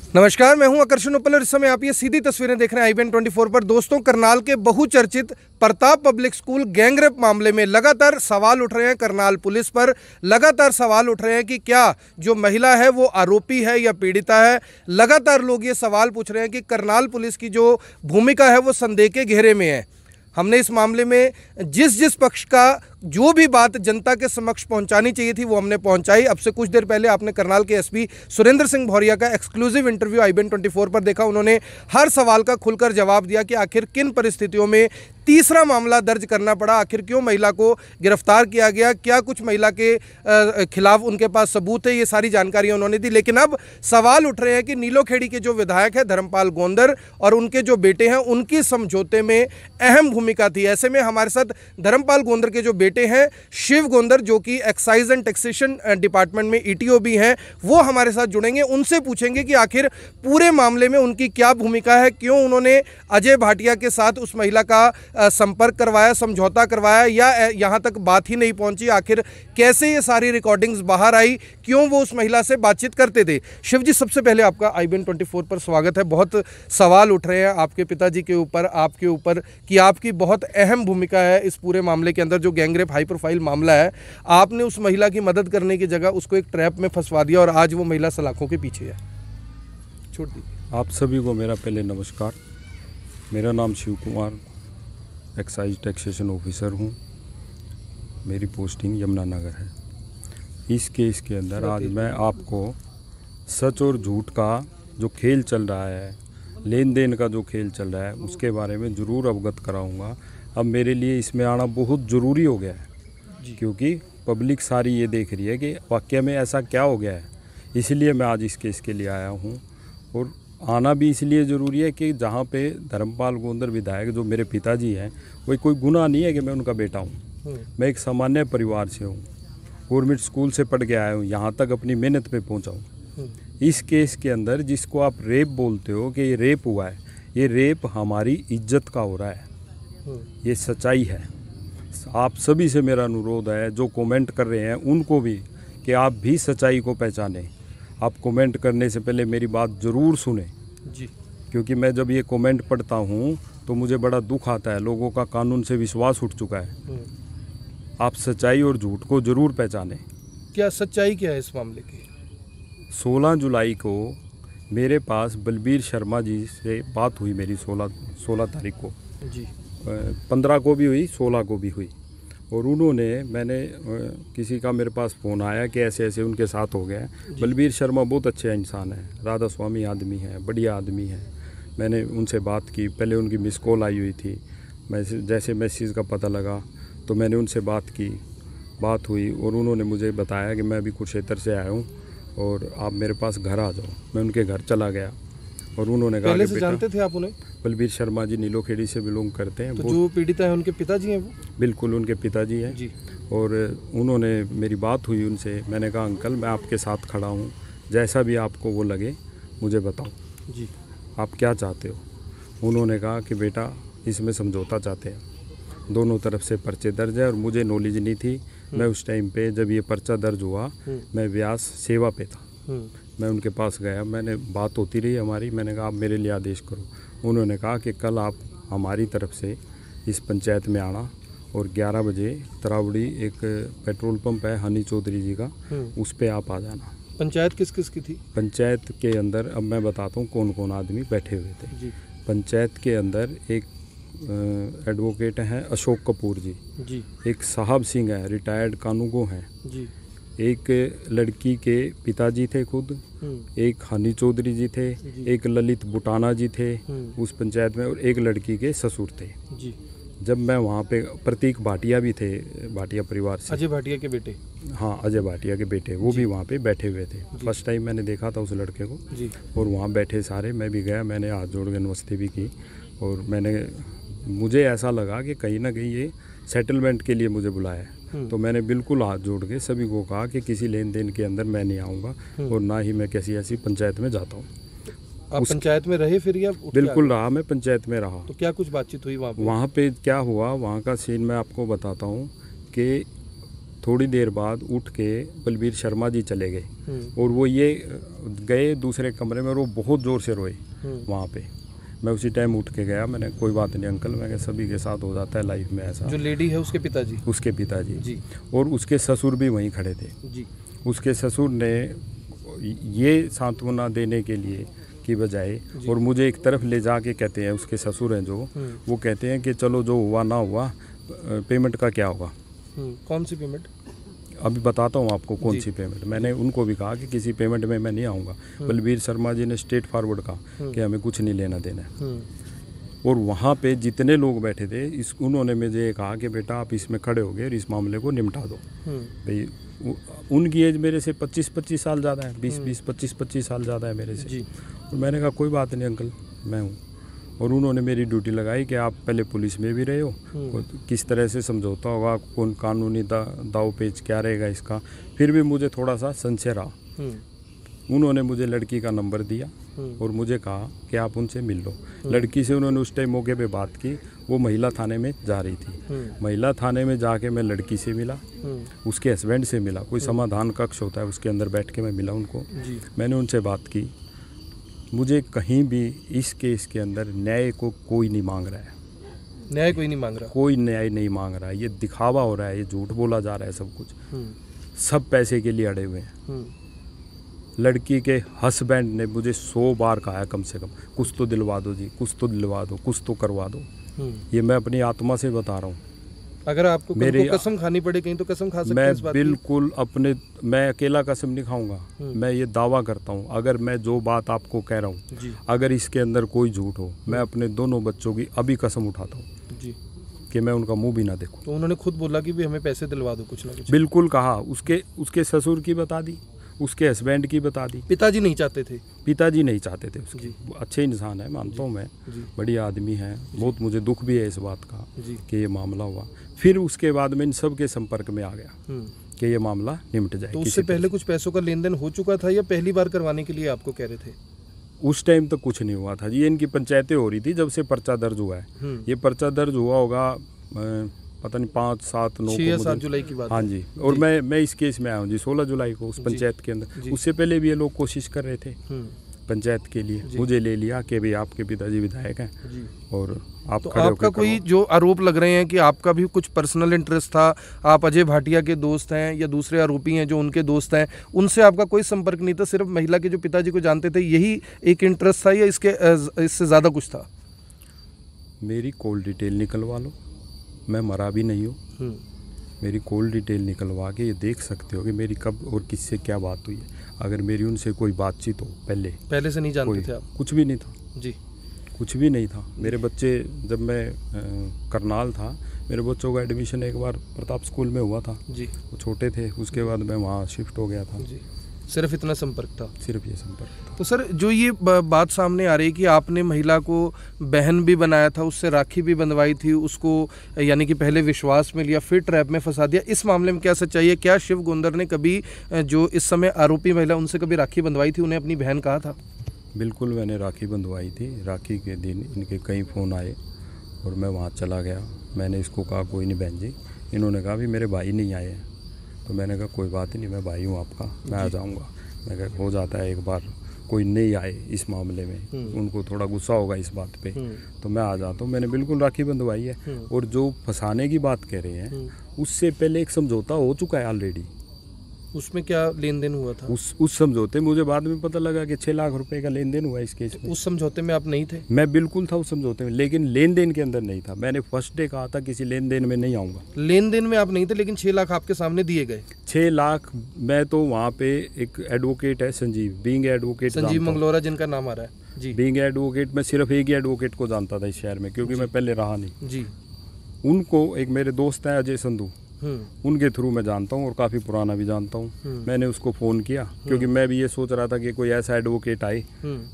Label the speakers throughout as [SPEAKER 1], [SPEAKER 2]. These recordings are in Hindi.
[SPEAKER 1] नमस्कार, मैं हूं आकर्षण उपल और इस समय आप ये सीधी तस्वीरें देख रहे हैं IBN 24 पर। दोस्तों, करनाल के बहुचर्चित प्रताप पब्लिक स्कूल गैंगरेप मामले में लगातार सवाल उठ रहे हैं। करनाल पुलिस पर लगातार सवाल उठ रहे हैं कि क्या जो महिला है वो आरोपी है या पीड़िता है। लगातार लोग ये सवाल पूछ रहे हैं कि करनाल पुलिस की जो भूमिका है वो संदेह के घेरे में है। हमने इस मामले में जिस पक्ष का जो भी बात जनता के समक्ष पहुंचानी चाहिए थी वो हमने पहुंचाई। अब से कुछ देर पहले आपने करनाल के एसपी सुरेंद्र सिंह भौरिया का एक्सक्लूसिव इंटरव्यू IBN 24 पर देखा। उन्होंने हर सवाल का खुलकर जवाब दिया कि आखिर किन परिस्थितियों में तीसरा मामला दर्ज करना पड़ा, आखिर क्यों महिला को गिरफ्तार किया गया, क्या कुछ महिला के खिलाफ उनके पास सबूत है, ये सारी जानकारियां उन्होंने दी। लेकिन अब सवाल उठ रहे हैं कि नीलोखेड़ी के जो विधायक है धर्मपाल गोंदर और उनके जो बेटे हैं उनकी समझौते में अहम भूमिका थी। ऐसे में हमारे साथ धर्मपाल गोंदर के जो बेटे हैं शिव गोंदर, जो कि एक्साइज एंड टैक्सेशन डिपार्टमेंट में ETO भी हैं, वो हमारे साथ जुड़ेंगे। उनसे पूछेंगे कि आखिर पूरे मामले में उनकी क्या भूमिका है, क्यों उन्होंने अजय भाटिया के साथ उस महिला का संपर्क करवाया, समझौता करवाया, या यहाँ तक बात ही नहीं पहुंची। आखिर कैसे ये सारी रिकॉर्डिंग्स बाहर आई, क्यों वो उस महिला से बातचीत करते थे। शिव जी, सबसे पहले आपका IBN 24 पर स्वागत है। बहुत सवाल उठ रहे हैं आपके पिताजी के ऊपर, आपके ऊपर, कि आपकी बहुत अहम भूमिका है इस पूरे मामले के अंदर। जो गैंगरेप हाई प्रोफाइल मामला है, आपने उस महिला की मदद करने की जगह उसको एक ट्रैप में फंसवा दिया और आज वो महिला सलाखों के पीछे है। छोड़ दीजिए।
[SPEAKER 2] आप सभी को मेरा पहले नमस्कार। मेरा नाम Shiv Kumar, excise taxation officer हूँ। मेरी पोस्टिंग यमुनानगर है। इस केस के अंदर आज मैं आपको सच और झूठ का जो खेल चल रहा है, लेन देन का जो खेल चल रहा है, उसके बारे में ज़रूर अवगत कराऊंगा। अब मेरे लिए इसमें आना बहुत ज़रूरी हो गया है, क्योंकि पब्लिक सारी ये देख रही है कि वाकई में ऐसा क्या हो गया है। इसलिए मैं आज इस केस के लिए आया हूँ। और आना भी इसलिए ज़रूरी है कि जहाँ पे धर्मपाल गोंदर विधायक जो मेरे पिताजी हैं, वही कोई गुनाह नहीं है कि मैं उनका बेटा हूँ। मैं एक सामान्य परिवार से हूँ, गवर्नमेंट स्कूल से पढ़ के आया हूँ, यहाँ तक अपनी मेहनत पे पहुँचा हूँ। इस केस के अंदर जिसको आप रेप बोलते हो कि ये रेप हुआ है, ये रेप हमारी इज्जत का हो रहा है, ये सच्चाई है। आप सभी से मेरा अनुरोध है, जो कमेंट कर रहे हैं उनको भी, कि आप भी सच्चाई को पहचानें। आप कमेंट करने से पहले मेरी बात ज़रूर सुने जी, क्योंकि मैं जब ये कमेंट पढ़ता हूँ तो मुझे बड़ा दुख आता है। लोगों का कानून से विश्वास उठ चुका है। आप सच्चाई और झूठ को ज़रूर पहचानें।
[SPEAKER 1] क्या सच्चाई क्या है इस मामले की?
[SPEAKER 2] 16 जुलाई को मेरे पास बलबीर शर्मा जी से बात हुई मेरी, 16 तारीख को जी, 15 को भी हुई, 16 को भी हुई। और मैंने किसी का मेरे पास फ़ोन आया कि ऐसे ऐसे उनके साथ हो गया है। बलबीर शर्मा बहुत अच्छे इंसान है, राधा स्वामी आदमी है, बढ़िया आदमी है। मैंने उनसे बात की, पहले उनकी मिस कॉल आई हुई थी। जैसे मैसेज का पता लगा तो मैंने उनसे बात हुई और उन्होंने मुझे बताया कि मैं अभी कुरुक्षेत्र से आया हूँ और आप मेरे पास घर आ जाओ। मैं उनके घर चला गया और उन्होंने कहा,
[SPEAKER 1] पहले से जानते थे आप उन्हें?
[SPEAKER 2] बलबीर शर्मा जी नीलोखेड़ी से बिलोंग करते हैं।
[SPEAKER 1] तो जो पीड़िता है उनके पिताजी हैं वो?
[SPEAKER 2] बिल्कुल, उनके पिताजी हैं जी। और उन्होंने, मेरी बात हुई उनसे, मैंने कहा अंकल मैं आपके साथ खड़ा हूँ, जैसा भी आपको वो लगे मुझे बताओ जी, आप क्या चाहते हो। उन्होंने कहा कि बेटा इसमें समझौता चाहते हैं, दोनों तरफ से पर्चे दर्ज है। और मुझे नॉलेज नहीं थी, मैं उस टाइम पे जब ये पर्चा दर्ज हुआ मैं व्यास सेवा पे था। मैं उनके पास गया, मैंने बात होती रही हमारी। मैंने कहा आप मेरे लिए आदेश करो। उन्होंने कहा कि कल आप हमारी तरफ से इस पंचायत में आना और 11 बजे तरावड़ी एक पेट्रोल पंप है हनी चौधरी जी का, उस पर आप आ जाना।
[SPEAKER 1] पंचायत किस किस की थी?
[SPEAKER 2] पंचायत के अंदर अब मैं बताता हूँ कौन कौन आदमी बैठे हुए थे जी। पंचायत के अंदर एक एडवोकेट हैं अशोक कपूर जी, एक साहब सिंह है, रिटायर्ड कानूगो हैं जी, एक लड़की के पिताजी थे खुद, एक हनी चौधरी जी थे, एक ललित बुटाना जी थे उस पंचायत में, और एक लड़की के ससुर थे जी। जब मैं वहाँ पे, प्रतीक भाटिया भी थे, भाटिया परिवार से,
[SPEAKER 1] अजय भाटिया के बेटे।
[SPEAKER 2] हाँ, अजय भाटिया के बेटे, वो भी वहाँ पे बैठे हुए थे। फर्स्ट टाइम मैंने देखा था उस लड़के को जी। और वहाँ बैठे सारे, मैं भी गया, मैंने हाथ जोड़ के नमस्ते भी की। और मुझे ऐसा लगा कि कहीं ना कहीं ये सेटलमेंट के लिए मुझे बुलाया है। तो मैंने बिल्कुल हाथ जोड़ के सभी को कहा कि किसी लेन देन के अंदर मैं नहीं आऊँगा और ना ही मैं किसी ऐसी पंचायत में जाता हूँ।
[SPEAKER 1] आप पंचायत में रहे फिर या?
[SPEAKER 2] बिल्कुल रहा, मैं पंचायत में रहा।
[SPEAKER 1] तो क्या कुछ बातचीत हुई वहाँ पे?
[SPEAKER 2] वहाँ पे क्या हुआ, वहाँ का सीन मैं आपको बताता हूँ कि थोड़ी देर बाद उठ के बलबीर शर्मा जी चले गए और वो ये गए दूसरे कमरे में और वो बहुत ज़ोर से रोए वहाँ पे। मैं उसी टाइम उठ के गया, मैंने कहा कोई बात नहीं अंकल, मैं सभी के साथ हो जाता है लाइफ में ऐसा।
[SPEAKER 1] जो लेडी है उसके पिताजी?
[SPEAKER 2] उसके पिताजी
[SPEAKER 1] जी।
[SPEAKER 2] और उसके ससुर भी वहीं खड़े थे
[SPEAKER 1] जी।
[SPEAKER 2] उसके ससुर ने ये सांत्वना देने के लिए की बजाय और मुझे एक तरफ ले जाके कहते हैं, उसके ससुर हैं जो, वो कहते हैं कि चलो जो हुआ ना हुआ, पेमेंट का क्या होगा।
[SPEAKER 1] कौन सी पेमेंट?
[SPEAKER 2] अभी बताता हूँ आपको कौन सी पेमेंट। मैंने उनको भी कहा कि किसी पेमेंट में मैं नहीं आऊँगा। बलबीर शर्मा जी ने स्ट्रेट फॉरवर्ड कहा कि हमें कुछ नहीं लेना देना है। और वहाँ पे जितने लोग बैठे थे उन्होंने मुझे ये कहा कि बेटा आप इसमें खड़े हो गए और इस मामले को निपटा दो। भाई उनकी एज मेरे से 25 साल ज़्यादा है, 20 25 साल ज़्यादा है मेरे से। और मैंने कहा कोई बात नहीं अंकल, मैं हूँ। और उन्होंने मेरी ड्यूटी लगाई कि आप पहले पुलिस में भी रहे हो, किस तरह से समझौता होगा, कौन कानूनी दाव पेच क्या रहेगा इसका। फिर भी मुझे थोड़ा सा संशय रहा। उन्होंने मुझे लड़की का नंबर दिया और मुझे कहा कि आप उनसे मिल लो। लड़की से उन्होंने उस टाइम मौके पे बात की, वो महिला थाने में जा रही थी। महिला थाने में जाके मैं लड़की से मिला, उसके हस्बैंड से मिला, कोई समाधान कक्ष होता है उसके अंदर बैठ के मैं मिला उनको। मैंने उनसे बात की। मुझे कहीं भी इस केस के अंदर न्याय को कोई नहीं मांग रहा है।
[SPEAKER 1] न्याय कोई नहीं मांग रहा? कोई
[SPEAKER 2] न्याय नहीं मांग रहा है। ये दिखावा हो रहा है, ये झूठ बोला जा रहा है सब कुछ। सब पैसे के लिए अड़े हुए हैं। लड़की के हस्बैंड ने मुझे 100 बार कहा है कम से कम, कुछ तो दिलवा दो जी, कुछ तो दिलवा दो, कुछ तो करवा दो। ये मैं अपनी आत्मा से बता रहा हूँ।
[SPEAKER 1] अगर आपको मेरी कसम खानी पड़े कहीं तो कसम खा सकते हैं इस बात की?
[SPEAKER 2] बिल्कुल मैं अकेला कसम नहीं खाऊंगा। मैं ये दावा करता हूँ, अगर मैं जो बात आपको कह रहा हूँ, अगर इसके अंदर कोई झूठ हो, मैं अपने दोनों बच्चों की अभी कसम उठाता हूँ कि मैं उनका मुंह भी ना देखूं।
[SPEAKER 1] तो उन्होंने खुद बोला कि भी हमें पैसे दिलवा दो कुछ ना कुछ?
[SPEAKER 2] बिल्कुल कहा। उसके ससुर की बता दी, उसके हस्बैंड की बता दी।
[SPEAKER 1] पिताजी नहीं चाहते थे? पिताजी
[SPEAKER 2] नहीं चाहते थे उसके। अच्छे इंसान है, मानता हूँ मैं, बढ़िया आदमी है। बहुत मुझे दुख भी है इस बात का कि ये मामला हुआ। फिर उसके बाद मैं इन सब के संपर्क में आ गया कि ये मामला निपट जाए।
[SPEAKER 1] तो उससे पहले कुछ पैसों का लेन देन हो चुका था या पहली बार करवाने के लिए आपको कह रहे थे?
[SPEAKER 2] उस टाइम तो कुछ नहीं हुआ था। ये इनकी पंचायतें हो रही थी जब से पर्चा दर्ज हुआ है। ये पर्चा दर्ज हुआ होगा पता नहीं 5, 7, 9
[SPEAKER 1] 6 या 7 जुलाई की बात।
[SPEAKER 2] हाँ जी। और मैं इस केस में आया हूँ जी 16 जुलाई को उस पंचायत के अंदर। उससे पहले भी ये लोग कोशिश कर रहे थे पंचायत के लिए। मुझे ले लिया कि भाई आपके पिताजी विधायक हैं और आप
[SPEAKER 1] तो आपका कोई जो आरोप लग रहे हैं कि आपका भी कुछ पर्सनल इंटरेस्ट था, आप अजय भाटिया के दोस्त हैं या दूसरे आरोपी हैं जो उनके दोस्त हैं, उनसे आपका कोई संपर्क नहीं था, सिर्फ महिला के जो पिताजी को जानते थे यही एक इंटरेस्ट था या इससे ज़्यादा कुछ था?
[SPEAKER 2] मेरी कॉल डिटेल निकलवा लो, मैं मरा भी नहीं हूँ। मेरी कॉल डिटेल निकलवा के ये देख सकते हो कि मेरी कब और किससे क्या बात हुई है। अगर मेरी उनसे कोई बातचीत हो पहले
[SPEAKER 1] से नहीं जानते थे आप?
[SPEAKER 2] कुछ भी नहीं था
[SPEAKER 1] जी,
[SPEAKER 2] कुछ भी नहीं था। मेरे बच्चे जब मैं करनाल था, मेरे बच्चों का एडमिशन एक बार प्रताप स्कूल में हुआ था
[SPEAKER 1] जी।
[SPEAKER 2] वो छोटे थे, उसके बाद मैं वहाँ शिफ्ट हो गया था
[SPEAKER 1] जी। सिर्फ इतना संपर्क था?
[SPEAKER 2] सिर्फ ये संपर्क था।
[SPEAKER 1] तो सर जो ये बात सामने आ रही है कि आपने महिला को बहन भी बनाया था, उससे राखी भी बंधवाई थी, उसको यानी कि पहले विश्वास में लिया फिर ट्रैप में फंसा दिया, इस मामले में क्या सच्चाई है? क्या शिव गोंदर ने कभी जो इस समय आरोपी महिला उनसे कभी राखी बंधवाई थी, उन्हें अपनी बहन कहा था?
[SPEAKER 2] बिल्कुल मैंने राखी बंधवाई थी। राखी के दिन इनके कई फ़ोन आए और मैं वहाँ चला गया। मैंने इसको कहा कोई नहीं बहन जी। इन्होंने कहा भी मेरे भाई नहीं आए हैं। तो मैंने कहा कोई बात ही नहीं, मैं भाई हूँ आपका, मैं आ जाऊँगा। मैं कहा हो जाता है एक बार कोई नहीं आए इस मामले में, उनको थोड़ा गुस्सा होगा इस बात पे, तो मैं आ जाता हूँ। मैंने बिल्कुल राखी बंधवाई है। और जो फंसाने की बात कह रहे हैं उससे पहले एक समझौता हो चुका है ऑलरेडी।
[SPEAKER 1] उसमें क्या लेन देन हुआ था?
[SPEAKER 2] उस समझौते मुझे बाद में पता लगा कि 6 लाख रुपए का लेन देन हुआ इस केस में।
[SPEAKER 1] उस समझौते में आप नहीं थे?
[SPEAKER 2] मैं बिल्कुल था उस समझौते में, लेकिन लेन देन के अंदर नहीं था। मैंने फर्स्ट डे कहा था किसी लेन देन में नहीं आऊँगा।
[SPEAKER 1] लेन देन में आप नहीं थे, लेकिन 6 लाख आपके सामने दिए गए?
[SPEAKER 2] 6 लाख। मैं तो वहाँ पे एक एडवोकेट है संजीव, बीइंग एडवोकेट,
[SPEAKER 1] संजीव मंगलोरा जिनका नाम आ रहा है जी।
[SPEAKER 2] बीइंग एडवोकेट मैं सिर्फ एक ही एडवोकेट को जानता था इस शहर में, क्योंकि मैं पहले रहा नहीं
[SPEAKER 1] जी।
[SPEAKER 2] उनको एक मेरे दोस्त हैं अजय संधू, उनके थ्रू मैं जानता हूँ और काफ़ी पुराना भी जानता हूँ। मैंने उसको फ़ोन किया क्योंकि मैं भी ये सोच रहा था कि कोई ऐसा एडवोकेट आए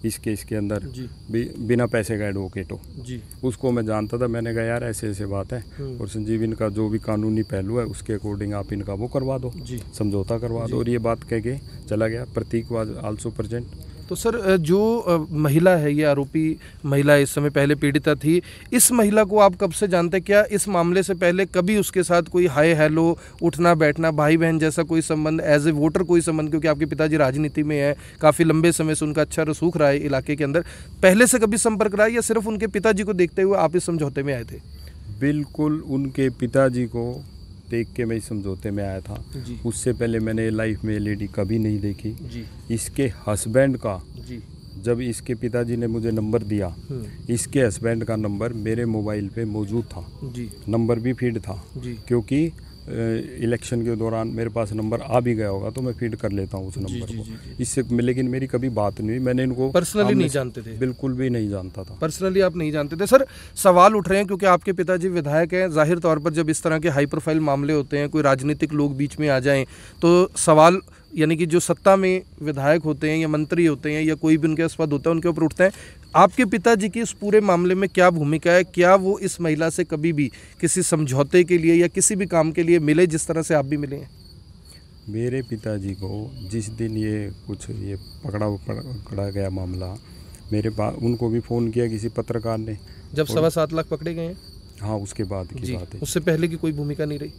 [SPEAKER 2] इस केस के अंदर बिना पैसे का एडवोकेट हो जी। उसको मैं जानता था। मैंने कहा यार ऐसे ऐसे बात है और संजीव इनका जो भी कानूनी पहलू है उसके अकॉर्डिंग आप इनका वो करवा दो, समझौता करवा दो। और ये बात कह के चला गया। प्रतीक वाज आल्सो प्रेजेंट,
[SPEAKER 1] तो सर जो महिला है, ये आरोपी महिला इस समय पहले पीड़िता थी, इस महिला को आप कब से जानते हैं? क्या इस मामले से पहले कभी उसके साथ कोई हाय हेलो, उठना बैठना, भाई बहन जैसा कोई संबंध, एज ए वोटर कोई संबंध, क्योंकि आपके पिताजी राजनीति में है, काफ़ी लंबे समय से उनका अच्छा रसूख रहा है इलाके के अंदर, पहले से कभी संपर्क रहा है या सिर्फ उनके पिताजी को देखते हुए आप इस समझौते में आए थे?
[SPEAKER 2] बिल्कुल उनके पिताजी को देख के मैं इस समझौते में आया था
[SPEAKER 1] जी।
[SPEAKER 2] उससे पहले मैंने लाइफ में लेडी कभी नहीं देखी
[SPEAKER 1] जी।
[SPEAKER 2] इसके हस्बैंड का
[SPEAKER 1] जी।
[SPEAKER 2] जब इसके पिताजी ने मुझे नंबर दिया, इसके हस्बैंड का नंबर मेरे मोबाइल पे मौजूद था
[SPEAKER 1] जी।
[SPEAKER 2] नंबर भी फीड था
[SPEAKER 1] जी।
[SPEAKER 2] क्योंकि इलेक्शन के दौरान मेरे पास नंबर आ भी गया होगा तो मैं फीड कर लेता हूँ उस नंबर
[SPEAKER 1] जी,
[SPEAKER 2] को।
[SPEAKER 1] जी।
[SPEAKER 2] इससे लेकिन मेरी कभी बात नहीं हुई, मैंने इनको
[SPEAKER 1] पर्सनली नहीं जानते थे?
[SPEAKER 2] बिल्कुल भी नहीं जानता था।
[SPEAKER 1] पर्सनली आप नहीं जानते थे। सर, सवाल उठ रहे हैं क्योंकि आपके पिताजी विधायक हैं, जाहिर तौर पर जब इस तरह के हाई प्रोफाइल मामले होते हैं, कोई राजनीतिक लोग बीच में आ जाएं तो सवाल, यानी कि जो सत्ता में विधायक होते हैं या मंत्री होते हैं या कोई भी उनके पद होता है, उनके ऊपर उठते हैं। आपके पिताजी की इस पूरे मामले में क्या भूमिका है? क्या वो इस महिला से कभी भी किसी समझौते के लिए या किसी भी काम के लिए मिले जिस तरह से आप भी मिले हैं?
[SPEAKER 2] मेरे पिताजी को जिस दिन ये पकड़ा गया मामला, मेरे पास उनको भी फ़ोन किया किसी पत्रकार ने,
[SPEAKER 1] जब 7.25 लाख पकड़े गए हैं?
[SPEAKER 2] हाँ, उसके बाद की बात है।
[SPEAKER 1] उससे पहले की कोई भूमिका नहीं रही?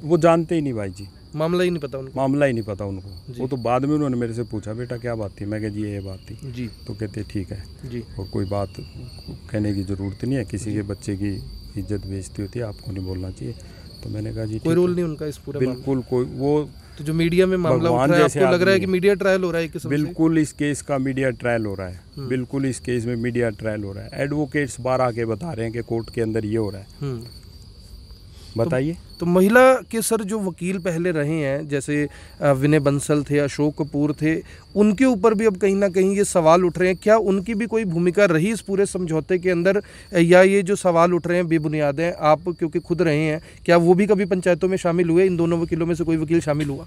[SPEAKER 2] वो जानते ही नहीं भाई जी,
[SPEAKER 1] मामला ही नहीं पता उनको?
[SPEAKER 2] मामला ही नहीं पता उनको। वो तो बाद में उन्होंने मेरे से पूछा, बेटा क्या बात थी? मैं कहा जी ये बात थी
[SPEAKER 1] जी।
[SPEAKER 2] तो कहते ठीक है
[SPEAKER 1] जी।
[SPEAKER 2] और कोई बात कहने की ज़रूरत नहीं है, किसी के बच्चे की इज्जत बेइज्जती होती है, आपको नहीं बोलना चाहिए। तो मैंने कहा जी
[SPEAKER 1] कोई रोल नहीं उनका इस पूरे
[SPEAKER 2] बिल्कुल कोई। वो
[SPEAKER 1] तो जो मीडिया में मामला उठ रहा है, आपको लग रहा है कि मीडिया ट्रायल हो रहा है?
[SPEAKER 2] बिल्कुल इस केस का मीडिया ट्रायल हो रहा है, बिल्कुल इस केस में मीडिया ट्रायल हो रहा है। एडवोकेट्स बाहर आके बता रहे हैं कि कोर्ट के अंदर ये हो रहा है। बताइए।
[SPEAKER 1] तो महिला के सर जो वकील पहले रहे हैं, जैसे विनय बंसल थे, अशोक कपूर थे, उनके ऊपर भी अब कहीं ना कहीं ये सवाल उठ रहे हैं। क्या उनकी भी कोई भूमिका रही इस पूरे समझौते के अंदर, या ये जो सवाल उठ रहे हैं बेबुनियाद हैं? आप क्योंकि खुद रहे हैं, क्या वो भी कभी पंचायतों में शामिल हुए? इन दोनों वकीलों में से कोई वकील शामिल हुआ?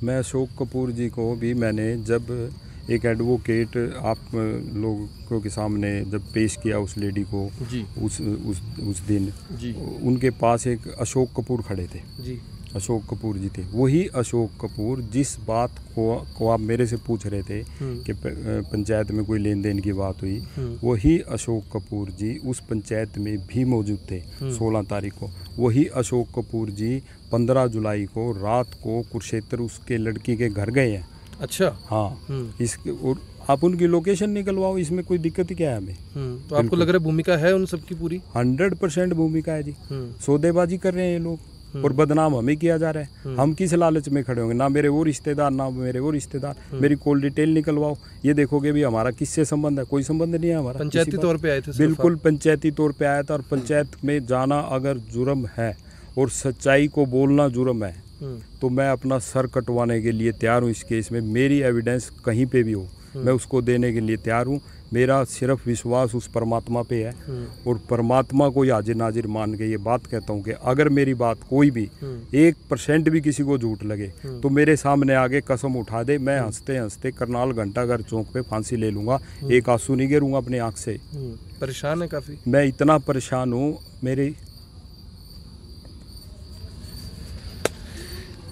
[SPEAKER 2] मैं अशोक कपूर जी को भी मैंने जब एक एडवोकेट आप लोगों के सामने जब पेश किया उस लेडी को जी। उस दिन जी। उनके पास एक अशोक कपूर खड़े थे जी। अशोक कपूर जी थे, वही अशोक कपूर जिस बात को आप मेरे से पूछ रहे थे कि पंचायत में कोई लेन देन की बात हुई, वही अशोक कपूर जी उस पंचायत में भी मौजूद थे 16 तारीख को। वही अशोक कपूर जी 15 जुलाई को रात को कुरुक्षेत्र उसके लड़की के घर गए हैं। अच्छा। हाँ, इसके और आप उनकी लोकेशन निकलवाओ, इसमें कोई दिक्कत ही क्या है हमें?
[SPEAKER 1] तो आपको लग रहा है भूमिका है उन सबकी पूरी?
[SPEAKER 2] 100% भूमिका है जी। सौदेबाजी कर रहे हैं ये लोग और बदनाम हमें किया जा रहा है। हम किस लालच में खड़े होंगे? ना मेरे वो रिश्तेदार, ना मेरे वो रिश्तेदार। मेरी कॉल डिटेल निकलवाओ, ये देखोगे भी हमारा किससे संबंध है? कोई संबंध नहीं है हमारा।
[SPEAKER 1] पंचायती तौर पे आए थे?
[SPEAKER 2] बिल्कुल पंचायती तौर पे आया था। और पंचायत में जाना अगर जुर्म है और सच्चाई को बोलना जुर्म है तो मैं अपना सर कटवाने के लिए तैयार हूँ। इस केस में मेरी एविडेंस कहीं पे भी हो, मैं उसको देने के लिए तैयार हूँ। मेरा सिर्फ विश्वास उस परमात्मा पे है और परमात्मा को ही हाजिर नाजिर मान के ये बात कहता हूँ कि अगर मेरी बात कोई भी 1% भी किसी को झूठ लगे तो मेरे सामने आगे कसम उठा दे, मैं हंसते हंसते करनाल घंटाघर चौक पे फांसी ले लूँगा, एक आंसू नहीं गिरूंगा अपनी आँख से।
[SPEAKER 1] परेशान है काफ़ी? मैं
[SPEAKER 2] इतना परेशान हूँ। मेरी